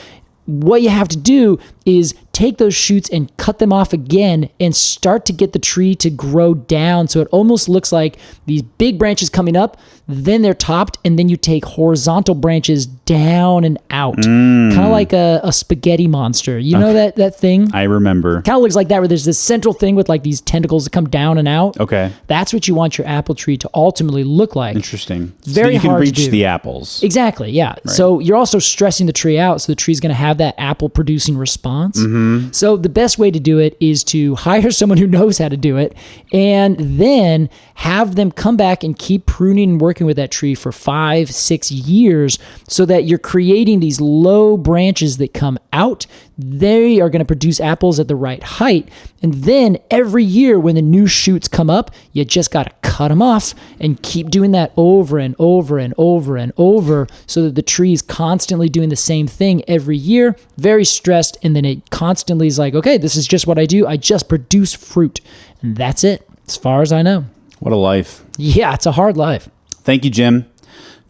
What you have to do is take those shoots and cut them off again and start to get the tree to grow down. So it almost looks like these big branches coming up, then they're topped, and then you take horizontal branches down and out. Kind of like a spaghetti monster. You know that thing? I remember. Kind of looks like that, where there's this central thing with like these tentacles that come down and out. Okay. That's what you want your apple tree to ultimately look like. Interesting. Very so you can hard reach to do. the apples. Exactly, yeah. Right. So you're also stressing the tree out, so the tree's going to have that apple producing response. Mm-hmm. So the best way to do it is to hire someone who knows how to do it, and then have them come back and keep pruning and working with that tree for 5-6 years, so that you're creating these low branches that come out. They are going to produce apples at the right height. And then every year when the new shoots come up, you just got to cut them off and keep doing that over and over and over and over, so that the tree is constantly doing the same thing every year, very stressed. And then it constantly is like, okay, this is just what I do. I just produce fruit. And that's it, as far as I know. What a life. Yeah, it's a hard life. Thank you, Jim.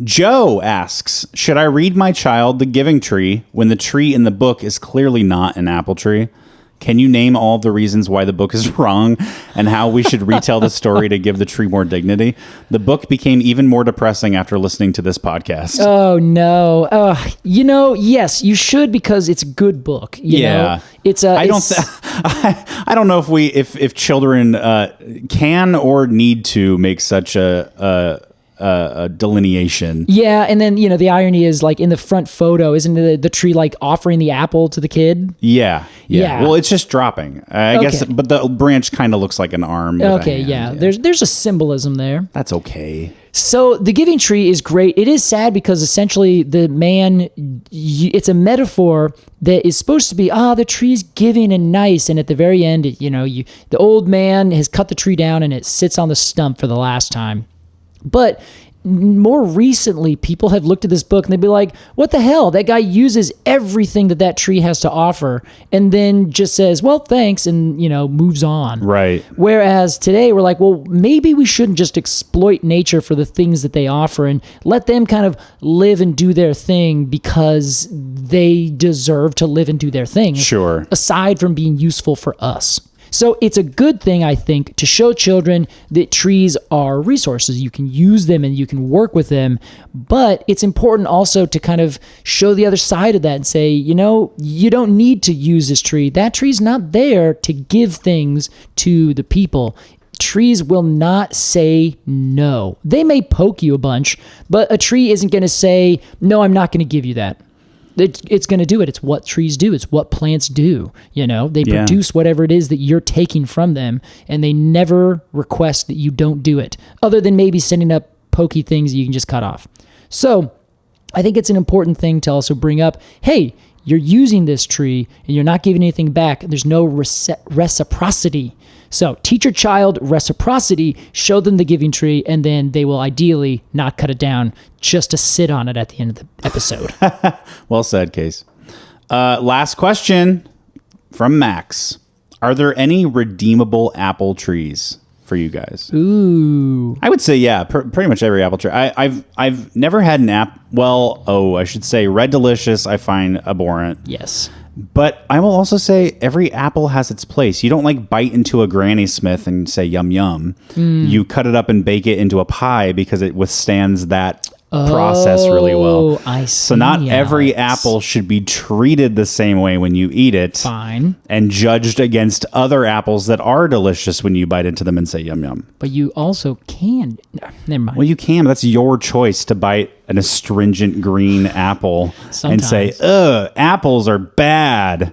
Joe asks, should I read my child The Giving Tree when the tree in the book is clearly not an apple tree? Can you name all the reasons why the book is wrong and how we should retell the story to give the tree more dignity? The book became even more depressing after listening to this podcast. Oh, no. Yes, you should, because it's a good book. You know? I don't know if children can or need to make such a delineation. Yeah, and then the irony is, like, in the front photo, isn't the tree like offering the apple to the kid? Yeah. Well, it's just dropping, I guess, but the branch kind of looks like an arm. Okay, yeah. There's a symbolism there. That's okay. So the Giving Tree is great. It is sad because essentially the man, it's a metaphor that is supposed to be, the tree's giving and nice, and at the very end, the old man has cut the tree down and it sits on the stump for the last time. But more recently, people have looked at this book and they'd be like, what the hell? That guy uses everything that tree has to offer and then just says, well, thanks, and, moves on. Right. Whereas today we're like, well, maybe we shouldn't just exploit nature for the things that they offer and let them kind of live and do their thing because they deserve to live and do their thing. Sure. Aside from being useful for us. So it's a good thing, I think, to show children that trees are resources. You can use them and you can work with them, but it's important also to kind of show the other side of that and say, you don't need to use this tree. That tree's not there to give things to the people. Trees will not say no. They may poke you a bunch, but a tree isn't going to say, no, I'm not going to give you that. It's going to do it. It's what trees do. It's what plants do. They produce whatever it is that you're taking from them, and they never request that you don't do it, other than maybe sending up pokey things you can just cut off. So I think it's an important thing to also bring up, hey, you're using this tree and you're not giving anything back. There's no reciprocity. So teach your child reciprocity, show them the Giving Tree, and then they will ideally not cut it down just to sit on it at the end of the episode. Well said, Case. Last question from Max. Are there any redeemable apple trees for you guys? Ooh. I would say, yeah, pretty much every apple tree. I've never had an I should say Red Delicious I find abhorrent. Yes. But I will also say every apple has its place. You don't like bite into a Granny Smith and say yum yum. You cut it up and bake it into a pie because it withstands that process really well. I see. So not every apple should be treated the same way when you eat it. Fine. And judged against other apples that are delicious when you bite into them and say yum yum. But you also can. Never mind. Well, you can. That's your choice to bite an astringent green apple and say, ugh, apples are bad.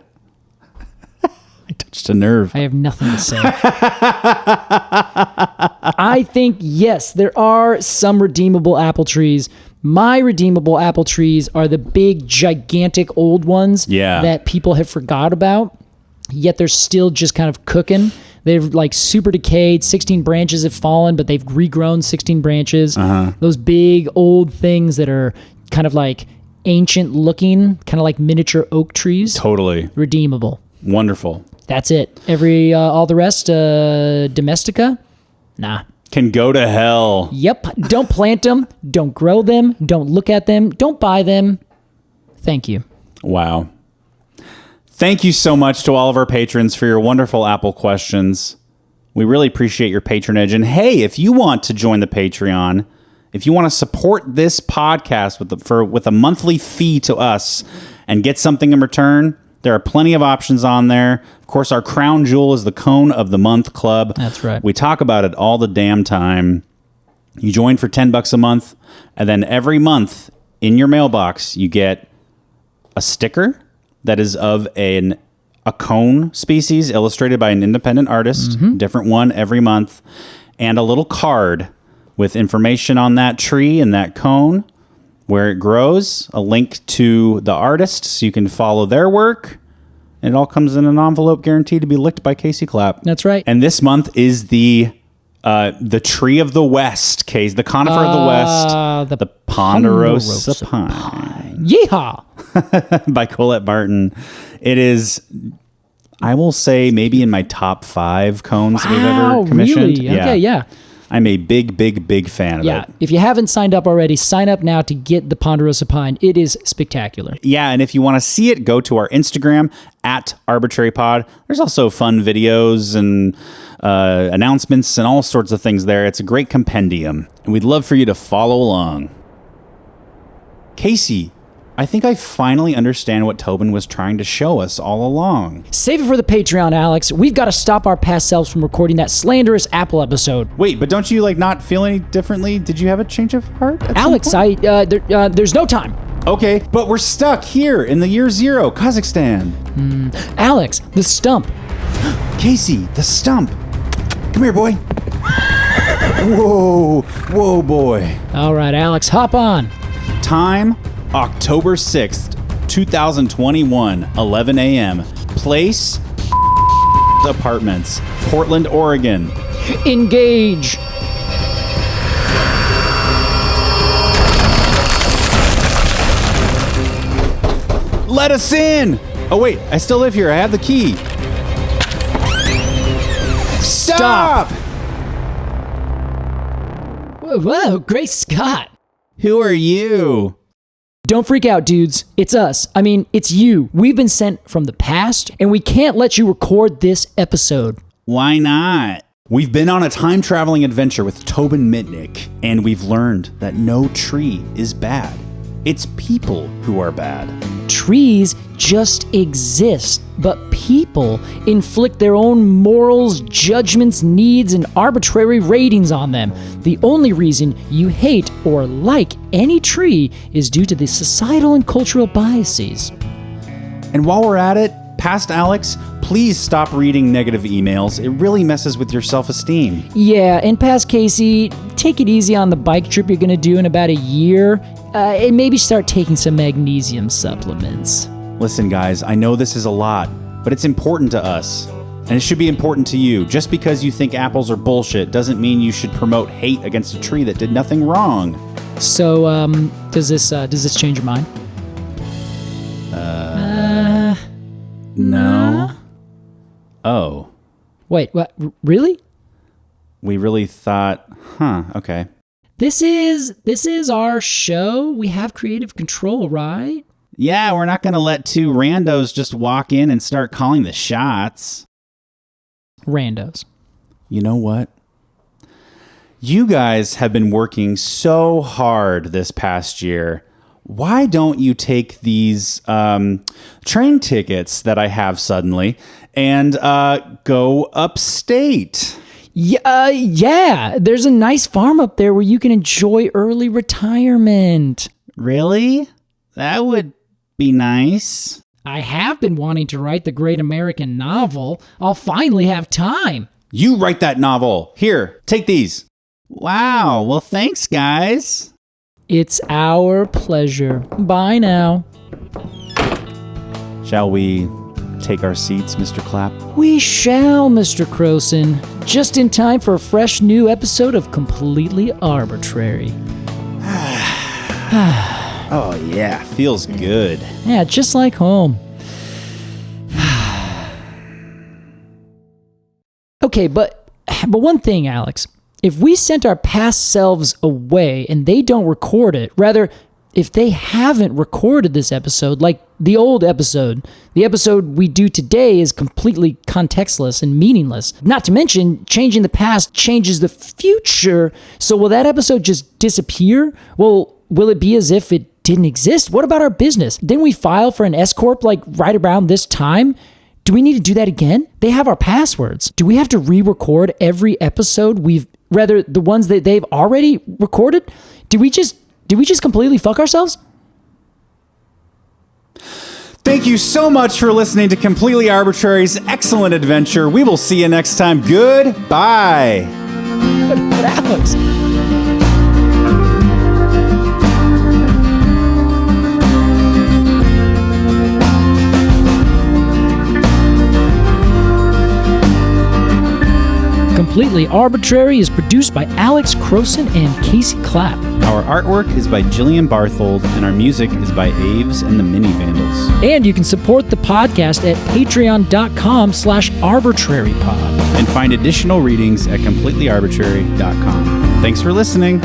I touched a nerve. I have nothing to say. I think, yes, there are some redeemable apple trees. My redeemable apple trees are the big, gigantic old ones that people have forgot about, yet they're still just kind of cooking. They're like super decayed. 16 branches have fallen, but they've regrown 16 branches. Those big old things that are kind of like ancient looking, kind of like miniature oak trees. Totally. Redeemable. Wonderful. That's it. All the rest, domestica? Nah. Can go to hell. Yep. Don't plant them. Don't grow them. Don't look at them. Don't buy them. Thank you. Wow. Thank you so much to all of our patrons for your wonderful Apple questions. We really appreciate your patronage. And hey, if you want to join the Patreon, if you want to support this podcast with a monthly fee to us and get something in return, there are plenty of options on there. Of course, our crown jewel is the Cone of the Month Club. That's right. We talk about it all the damn time. You join for $10 a month, and then every month in your mailbox, you get a sticker that is of a cone species illustrated by an independent artist, different one every month, and a little card with information on that tree and that cone, where it grows, a link to the artist so you can follow their work. And it all comes in an envelope guaranteed to be licked by Casey Clapp. That's right. And this month is the tree of the West, Case, the conifer of the West, the ponderosa pine. Yeehaw! By Colette Barton. It is, I will say, maybe in my top 5 cones we've ever commissioned. Really? Okay, yeah. I'm a big fan of it. If you haven't signed up already, sign up now to get the ponderosa pine. It is spectacular. Yeah, and if you want to see it, go to our Instagram at arbitrarypod. There's also fun videos and announcements and all sorts of things there. It's a great compendium, and we'd love for you to follow along. Casey, I think I finally understand what Tobin was trying to show us all along. Save it for the Patreon, Alex. We've got to stop our past selves from recording that slanderous Apple episode. Wait, but don't you not feel any differently? Did you have a change of heart? Alex, there's no time. Okay, but we're stuck here in the year 0, Kazakhstan. Alex, the stump. Casey, the stump. Come here, boy. Whoa, boy. All right, Alex, hop on. Time, October 6th, 2021, 11 a.m. Place, Apartments, Portland, Oregon. Engage. Let us in! Oh, wait, I still live here. I have the key. Stop! Whoa, Grace Scott. Who are you? Don't freak out, dudes. It's us. I mean, it's you. We've been sent from the past, and we can't let you record this episode. Why not? We've been on a time-traveling adventure with Tobin Mitnick, and we've learned that no tree is bad. It's people who are bad. Trees just exist, but people inflict their own morals, judgments, needs, and arbitrary ratings on them. The only reason you hate or like any tree is due to the societal and cultural biases. And while we're at it, past Alex, please stop reading negative emails. It really messes with your self-esteem. Yeah, and past Casey, take it easy on the bike trip you're going to do in about a year. And maybe start taking some magnesium supplements. Listen, guys, I know this is a lot, but it's important to us. And it should be important to you. Just because you think apples are bullshit doesn't mean you should promote hate against a tree that did nothing wrong. So, does this change your mind? No. Oh. Wait, what? Really? we really thought, okay. This is our show. We have creative control, right? Yeah, we're not going to let two randos just walk in and start calling the shots. Randos. You know what? You guys have been working so hard this past year. Why don't you take these train tickets that I have suddenly and go upstate? Yeah. There's a nice farm up there where you can enjoy early retirement. Really? That would be nice. I have been wanting to write the great American novel. I'll finally have time. You write that novel. Here, take these. Wow. Well, thanks, guys. It's our pleasure. Bye now. Shall we take our seats, Mr. Clapp? We shall, Mr. Crowson. Just in time for a fresh new episode of Completely Arbortrary. Oh, yeah. Feels good. Yeah, just like home. Okay, but one thing, Alex. If we sent our past selves away and they don't record it, rather, if they haven't recorded this episode, like the old episode, the episode we do today is completely contextless and meaningless. Not to mention, changing the past changes the future. So will that episode just disappear? Well, will it be as if it didn't exist? What about our business? Didn't we file for an S-Corp like right around this time? Do we need to do that again? They have our passwords. Do we have to re-record every episode rather the ones that they've already recorded? Did we just completely fuck ourselves? Thank you so much for listening to Completely Arbitrary's excellent adventure. We will see you next time. Goodbye. But Alex... Completely Arbortrary is produced by Alex Crowson and Casey Clapp. Our artwork is by Jillian Barthold, and our music is by Aves and the Mini Vandals. And you can support the podcast at patreon.com/arbitrarypod. And find additional readings at completelyarbitrary.com. Thanks for listening.